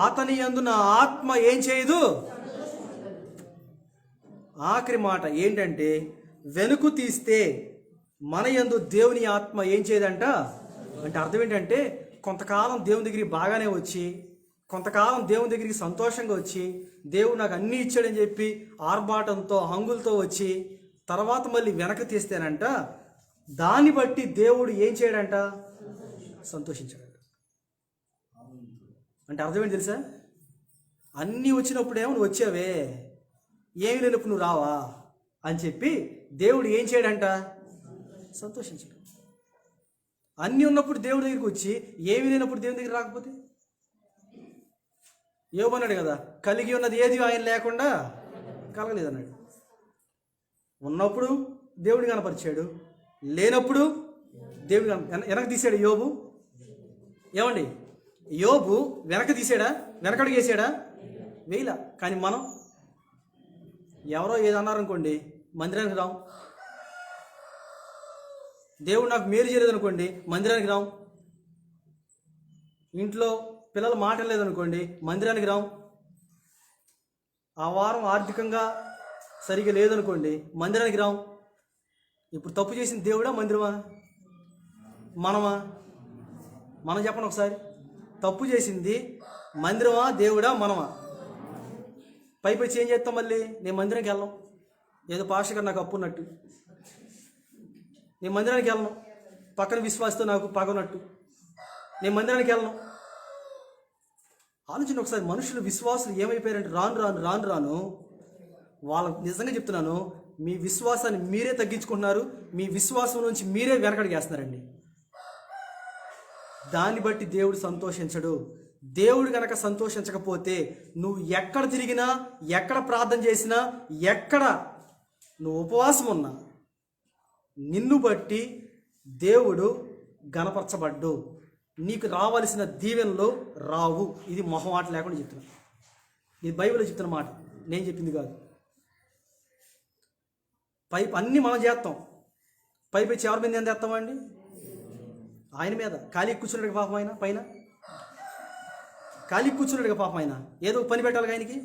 అతని యందు నా ఆత్మ ఏం చేయదు. ఆఖరి మాట ఏంటంటే వెనుకు తీస్తే మన యందు దేవుని ఆత్మ ఏం చేయదంట. అంటే అర్థం ఏంటంటే కొంతకాలం దేవుని దగ్గరికి బాగానే వచ్చి, కొంతకాలం దేవుని దగ్గరికి సంతోషంగా వచ్చి, దేవుడు నాకు అన్నీ ఇచ్చాడని చెప్పి ఆర్భాటంతో హంగులతో వచ్చి తర్వాత మళ్ళీ వెనక్కి తీస్తేనంట దాన్ని బట్టి దేవుడు ఏం చేయడంట? సంతోషించాడంట. అంటే అర్థం ఏంటి తెలుసా? అన్నీ వచ్చినప్పుడేమో నువ్వు వచ్చావే, ఏమి లేనప్పుడు నువ్వు రావా అని చెప్పి దేవుడు ఏం చేయడంట? సంతోషించాడు. అన్నీ ఉన్నప్పుడు దేవుడి దగ్గరికి వచ్చి ఏమి లేనప్పుడు దేవుని దగ్గర రాకపోతే యోబన్నాడు కదా, కలిగి ఉన్నది ఏది ఆయన లేకుండా కలగలేదన్నాడు. ఉన్నప్పుడు దేవుడిని కనపరిచాడు, లేనప్పుడు దేవుడు వెనక తీసాడు. యోబు ఏమండి, యోబు వెనక తీసాడా? వెనకడుగు వేసాడా? వేయలా. కానీ మనం ఎవరో ఏదన్నారనుకోండి మందిరానికి రాం. దేవుడు నాకు మేలు చేయలేదనుకోండి మందిరానికి రాం. ఇంట్లో పిల్లల మాట లేదనుకోండి మందిరానికి రాం. ఆ వారం ఆర్థికంగా సరిగా లేదనుకోండి మందిరానికి రాం. ఇప్పుడు తప్పు చేసిన దేవుడా మందిరమా మనమా? మనం చెప్పండి ఒకసారి. తప్పు చేసింది మందిరమా దేవుడా మనమా? పైపచ్చి ఏం చేస్తాం? మళ్ళీ నేను మందిరానికి వెళ్ళను, ఏదో పాస్టర్ గారు నాకు అప్పు ఉన్నట్టు. నేను మందిరానికి వెళ్ళను, పక్కన విశ్వాసతో నాకు పగనట్టు. నేను మందిరానికి వెళ్ళను. ఆలోచన ఒకసారి. మనుషులు విశ్వాసులు ఏమైపోయారంటే రాను రాను వాళ్ళకు నిజంగా చెప్తున్నాను, మీ విశ్వాసాన్ని మీరే తగ్గించుకుంటున్నారు, మీ విశ్వాసం నుంచి మీరే వెనకడిగేస్తున్నారండి. దాన్ని బట్టి దేవుడు సంతోషించడు. దేవుడు గనక సంతోషించకపోతే నువ్వు ఎక్కడ తిరిగినా, ఎక్కడ ప్రార్థన చేసినా, ఎక్కడ నువ్వు ఉపవాసం ఉన్నా నిన్ను బట్టి దేవుడు గణపరచబడ్డు. నీకు రావాల్సిన దీవెనలు రావు. ఇది మొహమాట లేకుండా చెప్తున్నా. ఇది బైబిల్లో చెప్తున్న మాట, నేను చెప్పింది కాదు. అన్నీ మనం చేస్తాం. పైపచ్చి ఎవరి మీద ఏం చేస్తామండి? ఆయన మీద. ఖాళీ కూర్చున్నాడు పాపం ఆయన, పైన ఖాళీ కూర్చున్నాడుగా పాపం ఆయన. ఏదో పని పెట్టాలి ఆయనకి.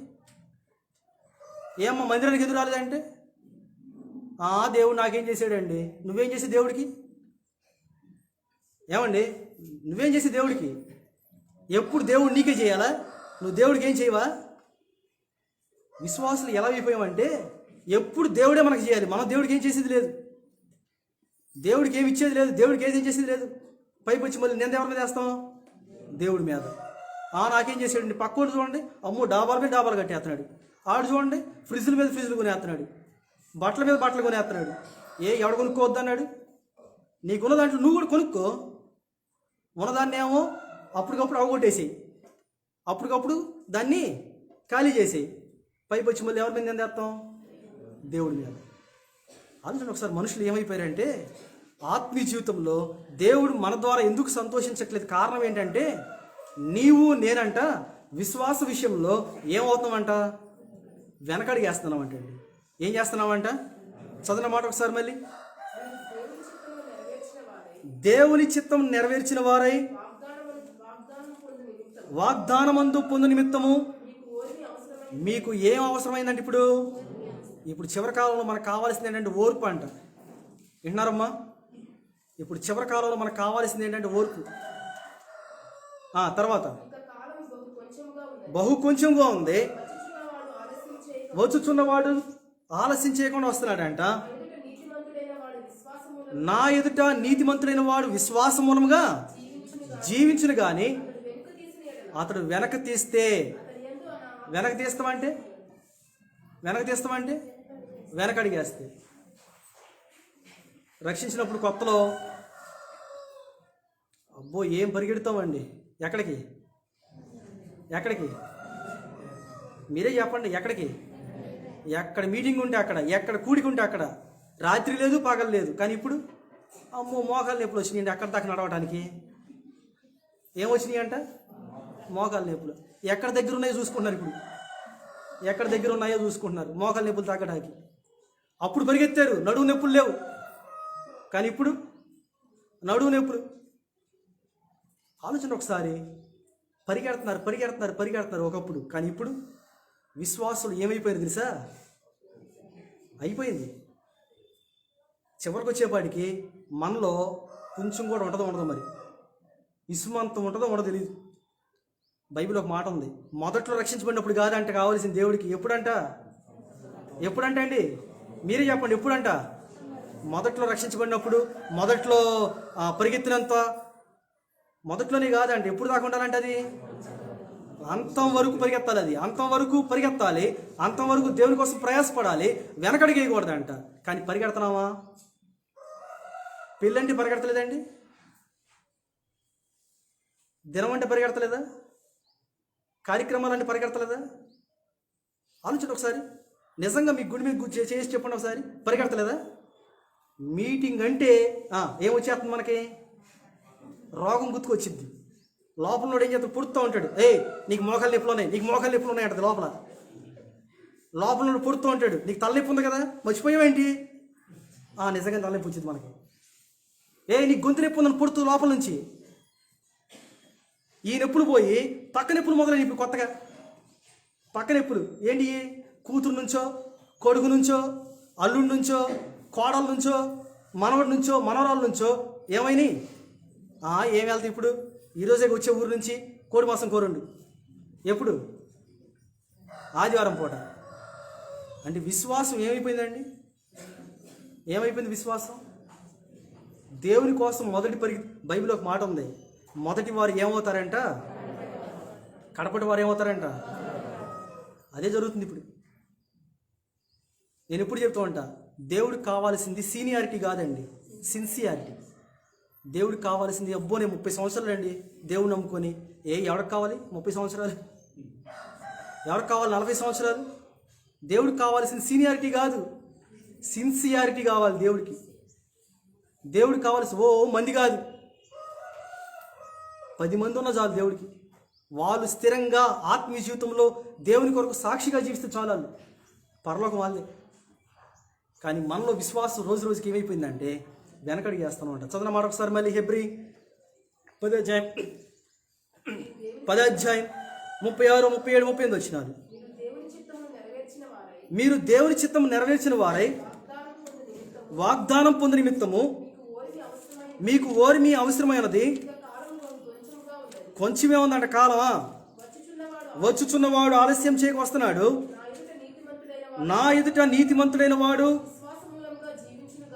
ఏమ్మా మందిరానికి ఎదురు రాలేదంటే దేవుడు నాకేం చేశాడండి. నువ్వేం చేసి దేవుడికి? ఏమండి నువ్వేం చేసి దేవుడికి? ఎప్పుడు దేవుడు నీకే చేయాలా? నువ్వు దేవుడికి ఏం చేయవా? విశ్వాసులు ఎలా అయిపోయామంటే ఎప్పుడు దేవుడే మనకు చేయాలి, మనం దేవుడికి ఏం చేసేది లేదు, దేవుడికి ఏమి ఇచ్చేది లేదు, దేవుడికి ఏది ఏం చేసేది లేదు. పైకి వచ్చి మళ్ళీ నేను ఎవరి మీద వేస్తాం? దేవుడి మీద. నాకేం చేసాడండి? పక్కోడు చూడండి, అమ్మో డాబాల మీద డాబాలు కట్టేస్తున్నాడు. ఆడు చూడండి ఫ్రిడ్జ్ల మీద ఫ్రిడ్జ్లు కొనేస్తున్నాడు, బట్టల మీద బట్టలు కొనేస్తున్నాడు. ఎవడు కొనుక్కోవద్దు అన్నాడు? నీకున్న దాంట్లో నువ్వు కూడా కొనుక్కో. ఉన్నదాన్ని ఏమో అప్పటికప్పుడు అవగొట్టేసేయి, అప్పటికప్పుడు దాన్ని ఖాళీ చేసేయి. పైపు వచ్చి మళ్ళీ ఎవరి మీద నిందేస్తాం? దేవుడి మీద. అందుకని ఒకసారి మనుషులు ఏమైపోయారంటే ఆత్మీయ జీవితంలో దేవుడు మన ద్వారా ఎందుకు సంతోషించట్లేదు కారణం ఏంటంటే నీవు నేనంట విశ్వాస విషయంలో ఏమవుతున్నామంట? వెనకడిగేస్తున్నామంట. ఏం చేస్తున్నామంట? చదివిన మాట ఒకసారి మళ్ళీ. దేవుని చిత్తం నెరవేర్చిన వారై వాగ్దానమందు పొందు నిమిత్తము మీకు ఏం అవసరమైందంటే ఇప్పుడు చివరి కాలంలో మనకు కావాల్సింది ఏంటంటే ఓర్పు అంట. వింటున్నారమ్మా? ఇప్పుడు చివరి కాలంలో మనకు కావాల్సింది ఏంటంటే ఓర్పు. తర్వాత బహు కొంచెంగా ఉంది, వచ్చుచున్నవాడు ఆలస్యం చేయకుండా వస్తున్నాడంట. నా ఎదుట నీతిమంతుడైన వాడు విశ్వాస మూలముగా జీవించును గాని అతడు వెనక తీస్తామంటే వెనకడిగేస్తే. రక్షించినప్పుడు కొత్తలో అబ్బో ఏం పరిగెడతామండి. ఎక్కడికి మీరే చెప్పండి. ఎక్కడ మీటింగ్ ఉంటే అక్కడ, ఎక్కడ కూడికి ఉంటే అక్కడ, రాత్రి లేదు పగలు లేదు. కానీ ఇప్పుడు అమ్మో మోకాలు నొప్పులు వచ్చినాయండి. అక్కడ దాకా నడవటానికి ఏమొచ్చినాయి అంట? మోకాలు నొప్పులు. ఎక్కడ దగ్గర ఉన్నాయో చూసుకుంటున్నారు. ఇప్పుడు ఎక్కడ దగ్గర ఉన్నాయో చూసుకుంటున్నారు మోకాలు నొప్పులు తగ్గడానికి. అప్పుడు పరిగెత్తారు, నడువు నొప్పులు లేవు. కానీ ఇప్పుడు నడువు నొప్పులు. ఆలోచన ఒకసారి. పరిగెడుతున్నారు ఒకప్పుడు. కానీ ఇప్పుడు విశ్వాసులు ఏమైపోయారు తెలుసా? అయిపోయింది. చివరికి వచ్చేపాటికి మనలో కొంచెం కూడా ఉండదు మరి. ఇసుమంతం ఉండదో తెలియదు. బైబిల్ ఒక మాట ఉంది, మొదట్లో రక్షించబడినప్పుడు కాదంట కావాల్సింది దేవుడికి. ఎప్పుడంట అండి? మీరే చెప్పండి. ఎప్పుడంట? మొదట్లో రక్షించబడినప్పుడు, మొదట్లో పరిగెత్తినంత మొదట్లోనే కాదండి. ఎప్పుడు దాకా ఉండాలంటే అది అంతం వరకు పరిగెత్తాలి. అంతం వరకు దేవుని కోసం ప్రయాసపడాలి. వెనకడికి వేయకూడదంట. కానీ పరిగెడుతున్నావా? పెళ్ళంటే పరిగెడతలేదండి? దినం అంటే పరిగెడతలేదా? కార్యక్రమాలంటే పరిగెడతలేదా? ఆలోచన ఒకసారి. నిజంగా మీ గుడి మీద చేసి చెప్పండి ఒకసారి. పరిగెడతలేదా? మీటింగ్ అంటే ఏమొచ్చేస్తుంది మనకి? రోగం గుర్తుకొచ్చింది. లోపల ఏం చేస్తాడు? పుడుతూ ఉంటాడు. నీకు మోకాలు నొప్పులు ఉన్నాయి అంటది లోపల పుడుతూ ఉంటాడు. నీకు తలనొప్పి ఉంది కదా, మర్చిపోయావేంటి? నిజంగా తలనొప్పి వచ్చింది మనకి. నీకు గొంతు నొప్పి ఉందని పుడుతూ లోపల నుంచి. ఈ నొప్పులు పోయి పక్క నొప్పులు మొదలైన. ఇప్పుడు కొత్తగా పక్క నొప్పులు ఏంటి? కూతురు నుంచో, కొడుకు నుంచో, అల్లుడి నుంచో, కోడల నుంచో, మనవడి నుంచో, మనవరాల నుంచో ఏమైనాయి? ఏం వెళ్తాయి ఇప్పుడు? ఈరోజే వచ్చే ఊరు నుంచి కోడి మాసం కోరండు. ఎప్పుడు? ఆదివారం పూట. అంటే విశ్వాసం ఏమైపోయిందండి? విశ్వాసం దేవుని కోసం బైబిల్ ఒక మాట ఉంది, మొదటి వారు ఏమవుతారంట? కడపటి వారు ఏమవుతారంట? అదే జరుగుతుంది ఇప్పుడు. నేను ఎప్పుడు చెప్తూ ఉంటా, దేవుడికి కావాల్సింది సీనియారిటీ కాదండి, సిన్సియారిటీ. దేవుడికి కావాల్సింది అబ్బో నేను 30 సంవత్సరాలు అండి దేవుడు నమ్ముకొని. ఎవరికి కావాలి 30 సంవత్సరాలు? ఎవరికి కావాలి 40 సంవత్సరాలు? దేవుడికి కావాల్సింది సీనియారిటీ కాదు, సిన్సియారిటీ కావాలి దేవుడికి. దేవుడికి కావాల్సి మంది కాదు, 10 మంది ఉన్న చాలు దేవుడికి. వాళ్ళు స్థిరంగా ఆత్మీయ జీవితంలో దేవుని కొరకు సాక్షిగా జీవిస్తే చాలు, వాళ్ళు పరలోకం వాళ్ళే. కానీ మనలో విశ్వాసం రోజు రోజుకి ఏమైపోయిందంటే వెనకడికి చేస్తాను అంట. చదవన మాట ఒకసారి మళ్ళీ. హెబ్రీ 10వ అధ్యాయం 36, 37, 38 వచ్చినారు. మీరు దేవుని చిత్తం నెరవేర్చిన వారై వాగ్దానం పొంది నిమిత్తము మీకు ఓరిమి అవసరమైనది కొంచెమే ఉందంట కాలమా. వచ్చుచున్నవాడు ఆలస్యం చేయక వస్తున్నాడు. నా ఎదుట నీతిమంతుడైన వాడు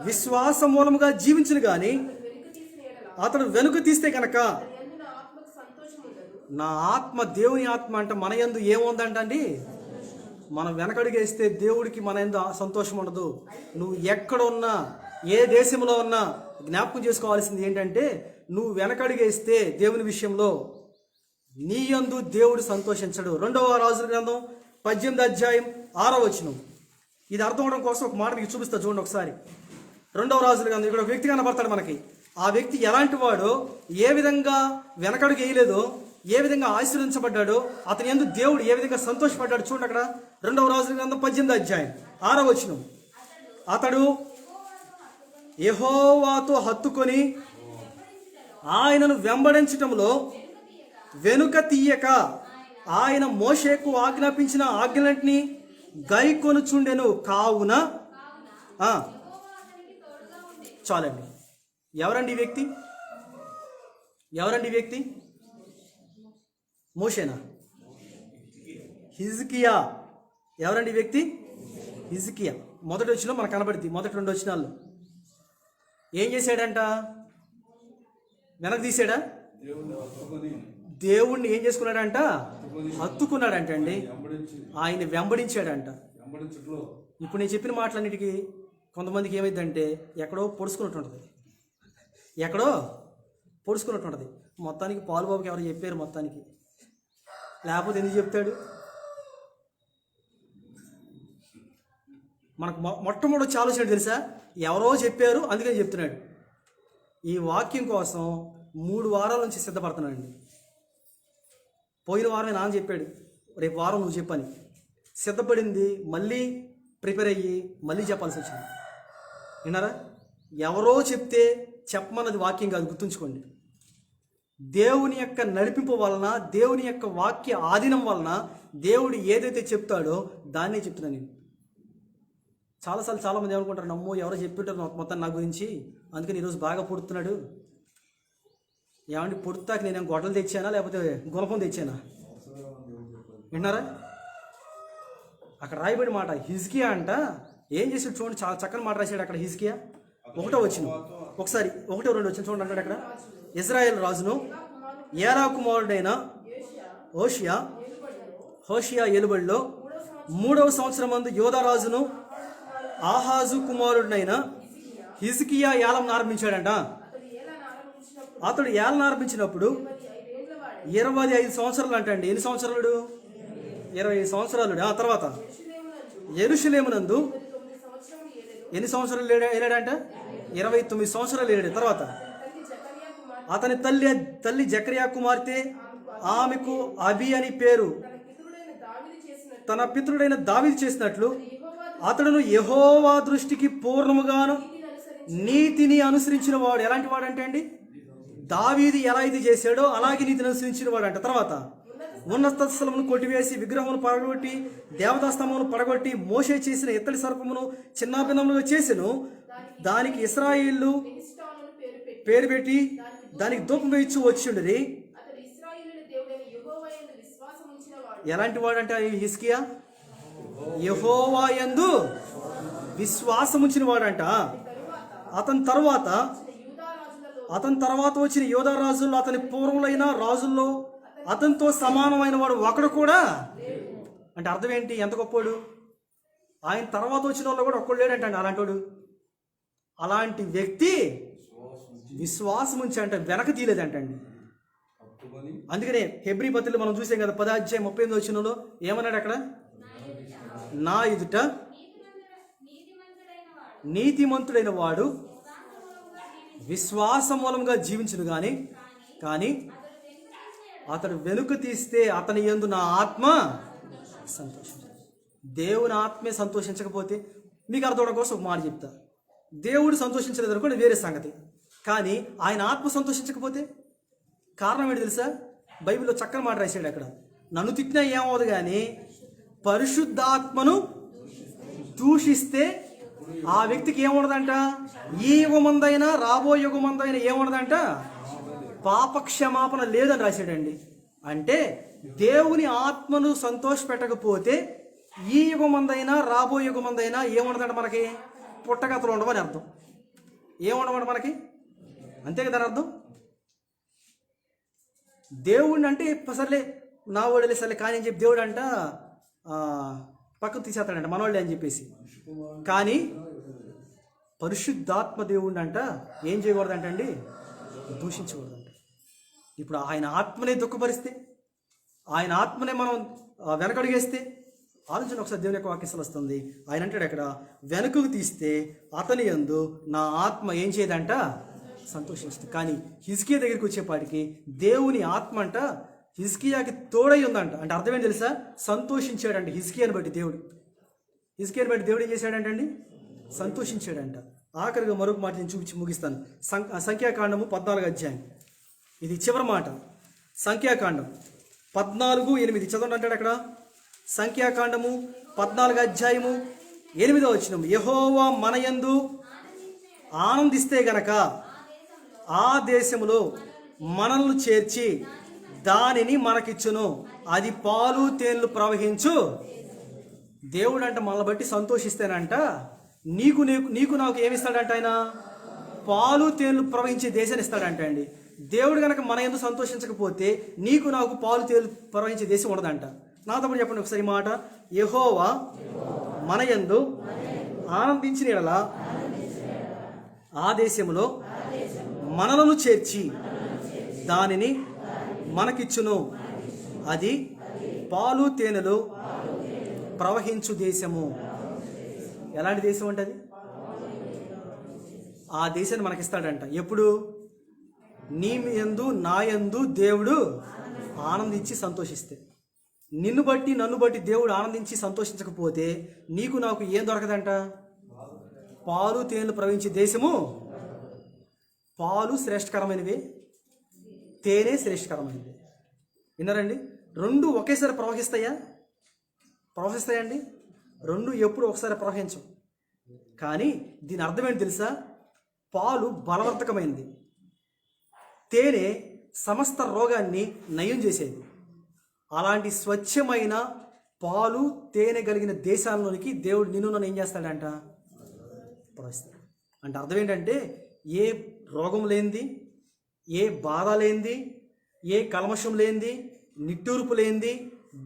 విశ్వాస మూలముగా జీవించును గాని అతడు వెనుక తీస్తే కనుక నా ఆత్మ, దేవుని ఆత్మ అంట మన యందు ఏముందంట అండి? మనం వెనకడుగేస్తే దేవుడికి మన యందు సంతోషం ఉండదు. నువ్వు ఎక్కడ ఉన్నా, ఏ దేశంలో ఉన్నా, జ్ఞాపకం చేసుకోవాల్సింది ఏంటంటే, నువ్వు వెనకడుగేస్తే దేవుని విషయంలో నీ యందు దేవుడు సంతోషించడు. 2వ రాజుల గ్రంథం 18వ అధ్యాయం 6వ వచనం. ఇది అర్థం అవడం కోసం ఒక మాట మీకు చూపిస్తా చూడండి ఒకసారి. 2వ రాజుల గ్రంథం, ఇక్కడ ఒక వ్యక్తి కనబడతాడు మనకి. ఆ వ్యక్తి ఎలాంటి వాడో, ఏ విధంగా వెనకడుగు వేయలేదో, ఏ విధంగా ఆశీర్వదించబడ్డాడో, అతని యందు దేవుడు ఏ విధంగా సంతోషపడ్డాడు చూడండి అక్కడ. 2వ రాజుల గ్రంథం 18వ అధ్యాయం 6వ వచనం. అతడు యెహోవాతో హత్తుకొని ఆయనను వెంబడించటంలో వెనుక తీయక ఆయన మోషేకు ఆజ్ఞాపించిన ఆజ్ఞలన్నిటినీ గైకొనుచుండెను. కావున చాలండి. ఎవరండి ఈ వ్యక్తి? ఎవరండి ఈ వ్యక్తి? మోషేనా? హిజ్కియా. ఎవరండి ఈ వ్యక్తి? హిజ్కియా. మొదటి వచనంలో మనకు కనబడుతుంది. మొదటి 2 వచనాల్లో ఏం చేశాడంట? వెనక్కి తీసాడా? దేవుణ్ణి ఏం చేసుకున్నాడంట? హత్తుకున్నాడంట అండి. ఆయన వెంబడించాడంట. ఇప్పుడు నేను చెప్పిన మాటలన్నిటికీ కొంతమందికి ఏమైందంటే ఎక్కడో పొడుచుకున్నట్టు ఉంటుంది, ఎక్కడో పొడుచుకున్నట్టు ఉంటుంది. మొత్తానికి పాలుబాబుకి ఎవరు చెప్పారు మొత్తానికి, లేకపోతే ఎందుకు చెప్తాడు? మనకు మొట్టమొదటి ఆలోచన తెలుసా? ఎవరో చెప్పారు అందుకని చెప్తున్నాడు. ఈ వాక్యం కోసం 3 వారాల నుంచి సిద్ధపడుతున్నానండి. పోయిన వారమే నాన్న చెప్పాడు, రేపు వారం నువ్వు చెప్పని. సిద్ధపడింది, మళ్ళీ ప్రిపేర్ అయ్యి మళ్ళీ చెప్పాల్సి వచ్చింది. విన్నారా? ఎవరో చెప్తే చెప్పమన్నది వాక్యం కాదు, గుర్తుంచుకోండి. దేవుని యొక్క నడిపింపు వలన, దేవుని యొక్క వాక్య ఆధీనం వలన దేవుడు ఏదైతే చెప్తాడో దాన్నే చెప్తున్నాను నేను. చాలాసార్లు చాలామంది ఏమనుకుంటారు, నమ్మో ఎవరో చెప్తుంటారు మొత్తం నా గురించి, అందుకని ఈరోజు బాగా పుడుతున్నాడు. ఏమంటే పుడతాక నేనేం గొడ్డలు తెచ్చానా లేకపోతే గుణపం తెచ్చానా? విన్నారా? అక్కడ రాయబడి మాట హిజ్కియా అంట ఏం చేసాడు చూడండి, చాలా చక్కని మాట రాశాడు అక్కడ. హిజ్కియా 1వ వచనం ఒకసారి 1, 2 వచ్చిన చూడండి అంటాడు అక్కడ. ఇజ్రాయేల్ రాజును ఏలా కుమారుడైన హోషియా ఏలుబడిలో 3వ సంవత్సరం మందు యోధా రాజును ఆహాజు కుమారుడినైన హిజ్కియా ఏలం ఆరంభించాడంట. అతడు ఏలను ఆరంభించినప్పుడు 25 సంవత్సరాలు అంటండి. ఎన్ని సంవత్సరాలు? 25 సంవత్సరాలు. ఆ తర్వాత యెరూషలేమునందు ఎన్ని సంవత్సరాలు ఏలాడంట? 29 సంవత్సరాలు ఏలాడు. తర్వాత అతని తల్లి జకరియా కుమార్తె, ఆమెకు అబి అని పేరు. తన పితరుడైన దావీదు చేసినట్లు అతడును యెహోవా దృష్టికి పూర్ణముగాను నీతిని అనుసరించిన వాడు. ఎలాంటి వాడు అంటే అండి, దావీదు ఎలా అయితే చేశాడో అలాగే నీతిని అనుసరించిన వాడు అంట. తర్వాత ఉన్నత స్థలమును కొట్టివేసి విగ్రహమును పడగొట్టి దేవతాస్తంభమును పడగొట్టి మోషే చేసిన ఇత్తడి సర్పమును చిన్నాభిన్నములుగా చేసెను. దానికి ఇశ్రాయేలు పేరు పెట్టి దానికి ధూపం వేయచ్చు వచ్చిండరి. ఎలాంటి వాడు అంటే హిజ్కియా? యెహోవా యందు విశ్వాసం ఉంచిన వాడంట. అతని తర్వాత వచ్చిన యోధా రాజుల్లో అతని పూర్వులైన రాజుల్లో అతనితో సమానమైన వాడు ఒకడు కూడా. అంటే అర్థం ఏంటి? ఎంత గొప్పోడు? ఆయన తర్వాత వచ్చిన వాళ్ళు కూడా ఒక్కడు లేడంటండి అలాంటి వాడు. అలాంటి వ్యక్తి విశ్వాసం ఉంచి అంటే వెనక తీయలేదంటండి. అందుకనే హెబ్రీ పత్రికలో మనం చూసాం కదా, 10వ అధ్యాయం 38వ వచనంలో ఏమన్నాడు అక్కడ? నా ఎదుట నీతిమంతుడైన వాడు విశ్వాసం మూలంగా జీవించును కానీ అతడు వెనుక తీస్తే అతని యందు నా ఆత్మ సంతోషించదు. దేవుని ఆత్మే సంతోషించకపోతే, మీకు అర్థం కోసం ఒక మాట చెప్తా, దేవుడు సంతోషించలేదు అనుకోండి వేరే సంగతి, కానీ ఆయన ఆత్మ సంతోషించకపోతే కారణం ఏంటి తెలుసా? బైబిల్లో చక్కని మాట రాశాడు అక్కడ. నన్ను తిట్టినా ఏమవదు కానీ పరిశుద్ధాత్మను దూషిస్తే ఆ వ్యక్తికి ఏముండదంట? ఈ యుగమందైనా రాబోయే యుగమందైనా ఏముండదంట? పాపక్షమాపణ లేదని రాశాడండి. అంటే దేవుని ఆత్మను సంతోష పెట్టకపోతే ఈ యుగమందైనా రాబోయే యుగమందైనా ఏముండదంట? మనకి పుట్టగతలు ఉండవని అర్థం. ఏముండమంట మనకి? అంతే కదా అర్థం. దేవుడిని అంటే సర్లే నా ఓడలే సర్లే కానీ అని చెప్పి దేవుడు అంట పక్కకు తీసేస్తాడంట మనోళ్ళే అని చెప్పేసి. కానీ పరిశుద్ధాత్మ దేవుడిని అంట ఏం చేయకూడదంట అండి, దూషించకూడదంట. ఇప్పుడు ఆయన ఆత్మనే దుఃఖపరిస్తే, ఆయన ఆత్మనే మనం వెనకడుగేస్తే, ఆలోచన ఒకసారి దేవుని యొక్క వాక్యం వస్తుంది. ఆయన అంటాడు అక్కడ, వెనుకకు తీస్తే అతని యందు నా ఆత్మ ఏం చేయదంట, సంతోషిస్తుంది. కానీ హిజ్కియా దగ్గరికి వచ్చేపాటికి దేవుని ఆత్మ అంట హిజ్కియాకి తోడై ఉందంట. అంటే అర్థం ఏంటి తెలుసా, సంతోషించాడంట హిజ్కియాని బట్టి దేవుడు. హిజ్కియాని బట్టి దేవుడు ఏం చేశాడంటండి, సంతోషించాడంట. ఆఖరిగా మరొక మాట నేను చూపించి ముగిస్తాను. సంఖ్యాకాండము 14వ అధ్యాయం, ఇది చివరి మాట. సంఖ్యాకాండం 14:8 చదవండి అంటాడు అక్కడ. సంఖ్యాకాండము 14వ అధ్యాయము 8వ వచనం, యెహోవా మనయందు ఆనందిస్తే గనక ఆ దేశములో మనల్ని చేర్చి దానిని మనకిచ్చును, అది పాలు తేనెలు ప్రవహించు. దేవుడు అంట మనల్ని బట్టి సంతోషిస్తేనంట నీకు నాకు ఏమిస్తాడంట, ఆయన పాలు తేనెలు ప్రవహించే దేశాన్ని ఇస్తాడంట అండి. దేవుడు కనుక మన యందు సంతోషించకపోతే నీకు నాకు పాలు తేనెలు ప్రవహించే దేశం ఉండదంట. నాతో పాటు చెప్పండి ఒకసారి మాట, యెహోవా మన యందు ఆనందించిన యెడల ఆ దేశములో మనలను చేర్చి దానిని మనకిచ్చును, అది పాలు తేనెలు ప్రవహించు దేశము. ఎలాంటి దేశం అంటే అది, ఆ దేశాన్ని మనకిస్తాడంట. ఎప్పుడు, నీ యందు నా యందు దేవుడు ఆనందించి సంతోషిస్తే. నిన్ను బట్టి నన్ను బట్టి దేవుడు ఆనందించి సంతోషించకపోతే నీకు నాకు ఏం దొరకదంట, పాలు తేనెలు ప్రవహించే దేశము. పాలు శ్రేష్టకరమైనవి, తేనె శ్రేష్టకరమైనవి. విన్నారండి? రెండు ఒకేసారి ప్రవహిస్తాయండి. రెండు ఎప్పుడు ఒకసారి ప్రవహించవు. కానీ దీని అర్థం ఏంటి తెలుసా, పాలు బలవర్ధకమైనది, తేనె సమస్త రోగాన్ని నయం చేసేది. అలాంటి స్వచ్ఛమైన పాలు తేనె కలిగిన దేశాల్లోనికి దేవుడు నిన్ను నన్ను ఏం చేస్తాడంట, ప్రవహిస్తాడు. అంటే అర్థం ఏంటంటే, ఏ రోగం లేనిది, ఏ బాధ లేనిది, ఏ కల్మషం లేనిది, నిట్టూర్పు లేనిది,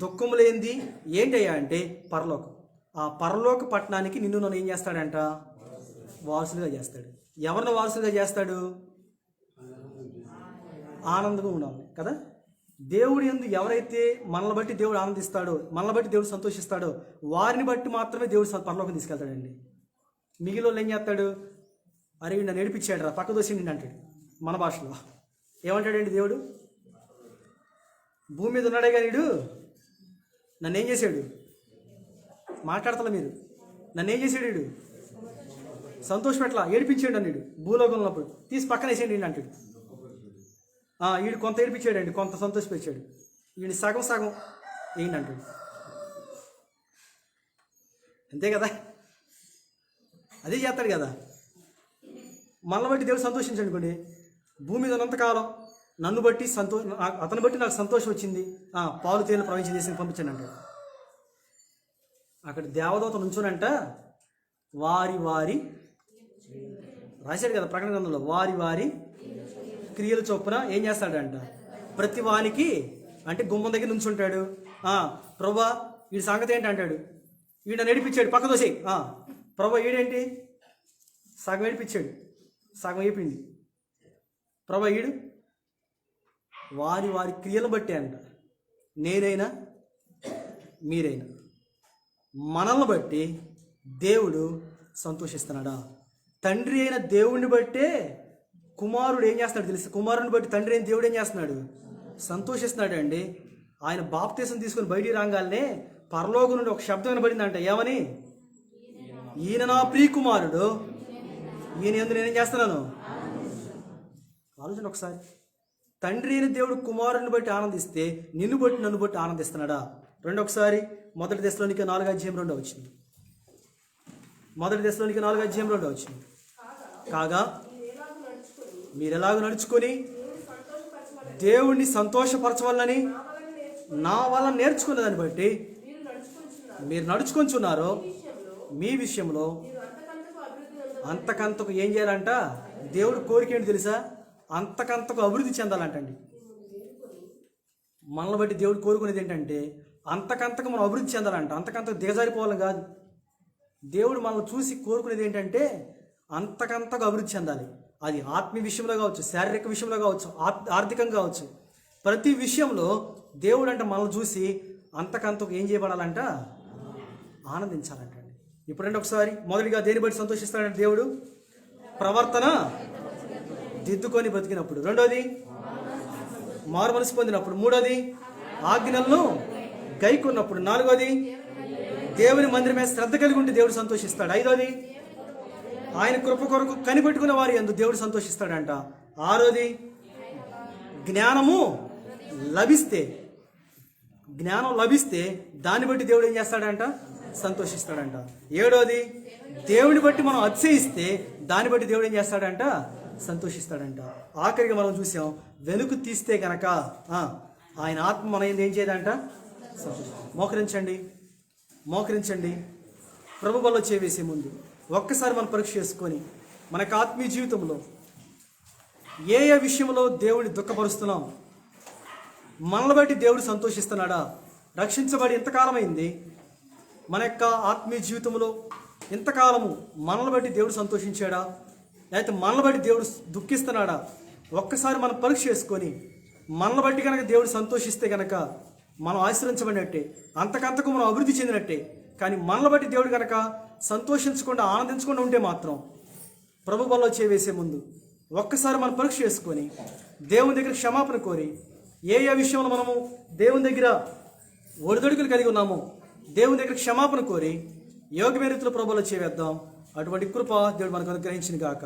దుఃఖం లేనిది ఏంటయ్యా అంటే పరలోకం. ఆ పరలోక పట్టణానికి నిన్ను నన్ను ఏం చేస్తాడంట, వారసులుగా చేస్తాడు. ఎవరిని వారసులుగా చేస్తాడు, ఆనందంగా ఉండాలి కదా. దేవుడి యందు ఎవరైతే మనల్ని బట్టి దేవుడు ఆనందిస్తాడో, మనల్ని బట్టి దేవుడు సంతోషిస్తాడో వారిని బట్టి మాత్రమే దేవుడు పరలోకం తీసుకెళ్తాడండి. మిగిలిన వాళ్ళు ఏం చేస్తాడు, అరే నన్ను ఏడిపించాడు రా, పక్క దోసిండి అంటాడు మన భాషలో. ఏమంటాడండి దేవుడు, భూమి మీద ఉన్నాడే కానీ వీడు నన్ను ఏం చేశాడు, మాట్లాడతలే మీరు, నన్ను ఏం చేశాడు వీడు, సంతోషం ఎట్లా ఏడిపించాడు అన్నాడు. భూలోకంలో ఉన్నప్పుడు తీసి పక్కన వేసేయండి అంటాడు. వీడు కొంత ఏడిపించాడండి, కొంత సంతోషపెచ్చాడు, వీడిని సగం సగం ఏంటి అంటాడు. అంతే కదా, అదే చేస్తాడు కదా. మనల్ని బట్టి దేవుడు సంతోషించాడు అనుకోండి, భూమి మీద ఉన్నంతకాలం నన్ను బట్టి అతను బట్టి నాకు సంతోషం వచ్చింది, పాలు తేనెలు ప్రవహించే దేశానికి పంపించాను అంటాడు. అక్కడ దేవదూత నుంచోనంట వారి వారి రాశాడు కదా ప్రకటన గ్రంథంలో, వారి వారి క్రియల చొప్పున ఏం చేస్తాడంట, ప్రతి వానికి అంటే గుమ్మం దగ్గర నుంచుంటాడు. ప్రభా వీడి సంగతి ఏంటి అంటాడు, వీడు నడిపించాడు పక్క దోసే, ప్రభా వీడేంటి సగం ఏడిపించాడు, సగం అయిపోయింది, ప్రభా ఈడు వారి వారి క్రియలు బట్టి అంట. నేనైనా మీరైనా మనల్ని బట్టి దేవుడు సంతోషిస్తున్నాడా? తండ్రి అయిన దేవుడిని బట్టే కుమారుడు ఏం చేస్తున్నాడు తెలుసు, కుమారుని బట్టి తండ్రి అయిన దేవుడు ఏం చేస్తున్నాడు, సంతోషిస్తున్నాడు అండి. ఆయన బాప్తీసం తీసుకుని బయటికి రాగానే పరలోకం నుండి ఒక శబ్దం వినబడిందంట, ఏమని, ఈయన నా ప్రియ కుమారుడు, ఈయన యందు నేనేం చేస్తున్నాను. ఆలోచన ఒకసారి, తండ్రి అయిన దేవుడు కుమారుని బట్టి ఆనందిస్తే నిన్ను బట్టి నన్ను బట్టి ఆనందిస్తున్నాడా? రెండొకసారి 1 దశలోనికే 4వ అధ్యాయం 2వ వచనం, 1 దశలోనికే 4వ అధ్యాయం 2వ వచనం, కాగా మీరెలాగ నడుచుకొని దేవుణ్ణి సంతోషపరచవాలని నా వల్ల నేర్చుకున్న దాన్ని బట్టి మీరు నడుచుకొంచున్నారో మీ విషయంలో అంతకంతకు ఏం చేయాలంట, దేవుడు కోరిక ఏంటి తెలుసా, అంతకంతకు అభివృద్ధి చెందాలంటండి. మనల్ని బట్టి దేవుడు కోరుకునేది ఏంటంటే అంతకంతకు మనం అభివృద్ధి చెందాలంట, అంతకంతకు దిగజారిపోవాలని కాదు. దేవుడు మనల్ని చూసి కోరుకునేది ఏంటంటే అంతకంతగా అభివృద్ధి చెందాలి. అది ఆత్మీయ విషయంలో కావచ్చు, శారీరక విషయంలో కావచ్చు, ఆర్థికంగా కావచ్చు. ప్రతి విషయంలో దేవుడు అంటే మనల్ని చూసి అంతకంతకు ఏం చేయబడాలంట? ఆనందించాలంటండి. ఇప్పుడంటే ఒకసారి మొదటిగా దేని బట్టి సంతోషిస్తాడంటే దేవుడు? ప్రవర్తన దిద్దుకొని బతికినప్పుడు. రెండోది మారు మనసు పొందినప్పుడు. మూడోది ఆజ్ఞలను గైకొన్నప్పుడు. నాలుగోది దేవుని మందిరం మీద శ్రద్ధ కలిగి ఉంటే దేవుడు సంతోషిస్తాడు. ఐదోది ఆయన కృప కొరకు కనిపెట్టుకున్న వారి యందు దేవుడు సంతోషిస్తాడంట. ఆరోది జ్ఞానం లభిస్తే దాన్ని బట్టి దేవుడు ఏం చేస్తాడంట? సంతోషిస్తాడంట. ఏడోది దేవుని బట్టి మనం అతిశయిస్తే దాన్ని బట్టి దేవుడు ఏం చేస్తాడంట? సంతోషిస్తాడంట. ఆఖరిగా మనం చూసాం, వెనుక తీస్తే గనక ఆయన ఆత్మ మన ఏం చేయదంట? మోకరించండి. ప్రభు బల్ల చేవేసే ముందు ఒక్కసారి మనం పరీక్ష చేసుకొని మనకు ఆత్మీయ జీవితంలో ఏ విషయంలో దేవుడిని దుఃఖపరుస్తున్నాం, మనల్ని బట్టి దేవుడు సంతోషిస్తున్నాడా? రక్షించబడి ఎంతకాలమైంది? మన యొక్క ఆత్మీయ జీవితంలో ఇంతకాలము మనల్ని బట్టి దేవుడు సంతోషించాడా, లేకపోతే మనల్ని బట్టి దేవుడు దుఃఖిస్తున్నాడా? ఒక్కసారి మనం పరీక్ష చేసుకొని మనల్ని బట్టి కనుక దేవుడు సంతోషిస్తే కనుక మనం ఆశ్రయించబడినట్టే, అంతకంతకు మనం అభివృద్ధి చెందినట్టే. కానీ మనల్ని బట్టి దేవుడు కనుక సంతోషించకుండా ఆనందించకుండా ఉంటే మాత్రం ప్రభు బల్ల చేవేసే ముందు ఒక్కసారి మనం పరీక్ష చేసుకొని దేవుని దగ్గర క్షమాపణ కోరి ఏ విషయంలో మనము దేవుని దగ్గర ఒడిదొడుకులు కలిగి ఉన్నామో దేవుని దగ్గర క్షమాపణ కోరి యోగ్యమైన రీతిలో ప్రభువులో చేవేద్దాం. అటువంటి కృప దేవుడు మనకు అనుగ్రహించింది గాక.